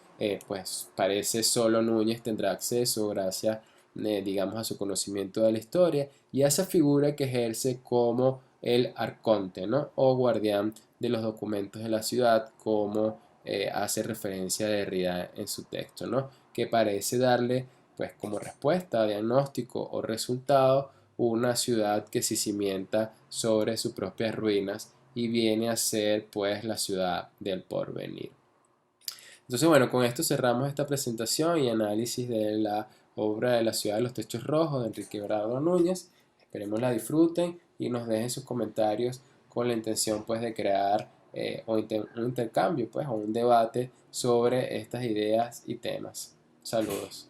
pues parece solo Núñez tendrá acceso gracias, digamos, a su conocimiento de la historia y a esa figura que ejerce como el arconte, ¿no? O guardián de los documentos de la ciudad, como hace referencia a Derrida en su texto, ¿no? Que parece darle, pues, como respuesta, diagnóstico o resultado, una ciudad que se cimienta sobre sus propias ruinas y viene a ser, pues, la ciudad del porvenir. Entonces, bueno, con esto cerramos esta presentación y análisis de la obra de La ciudad de los techos rojos de Enrique Grado Núñez. Esperemos la disfruten y nos dejen sus comentarios con la intención pues de crear un intercambio pues o un debate sobre estas ideas y temas. Saludos.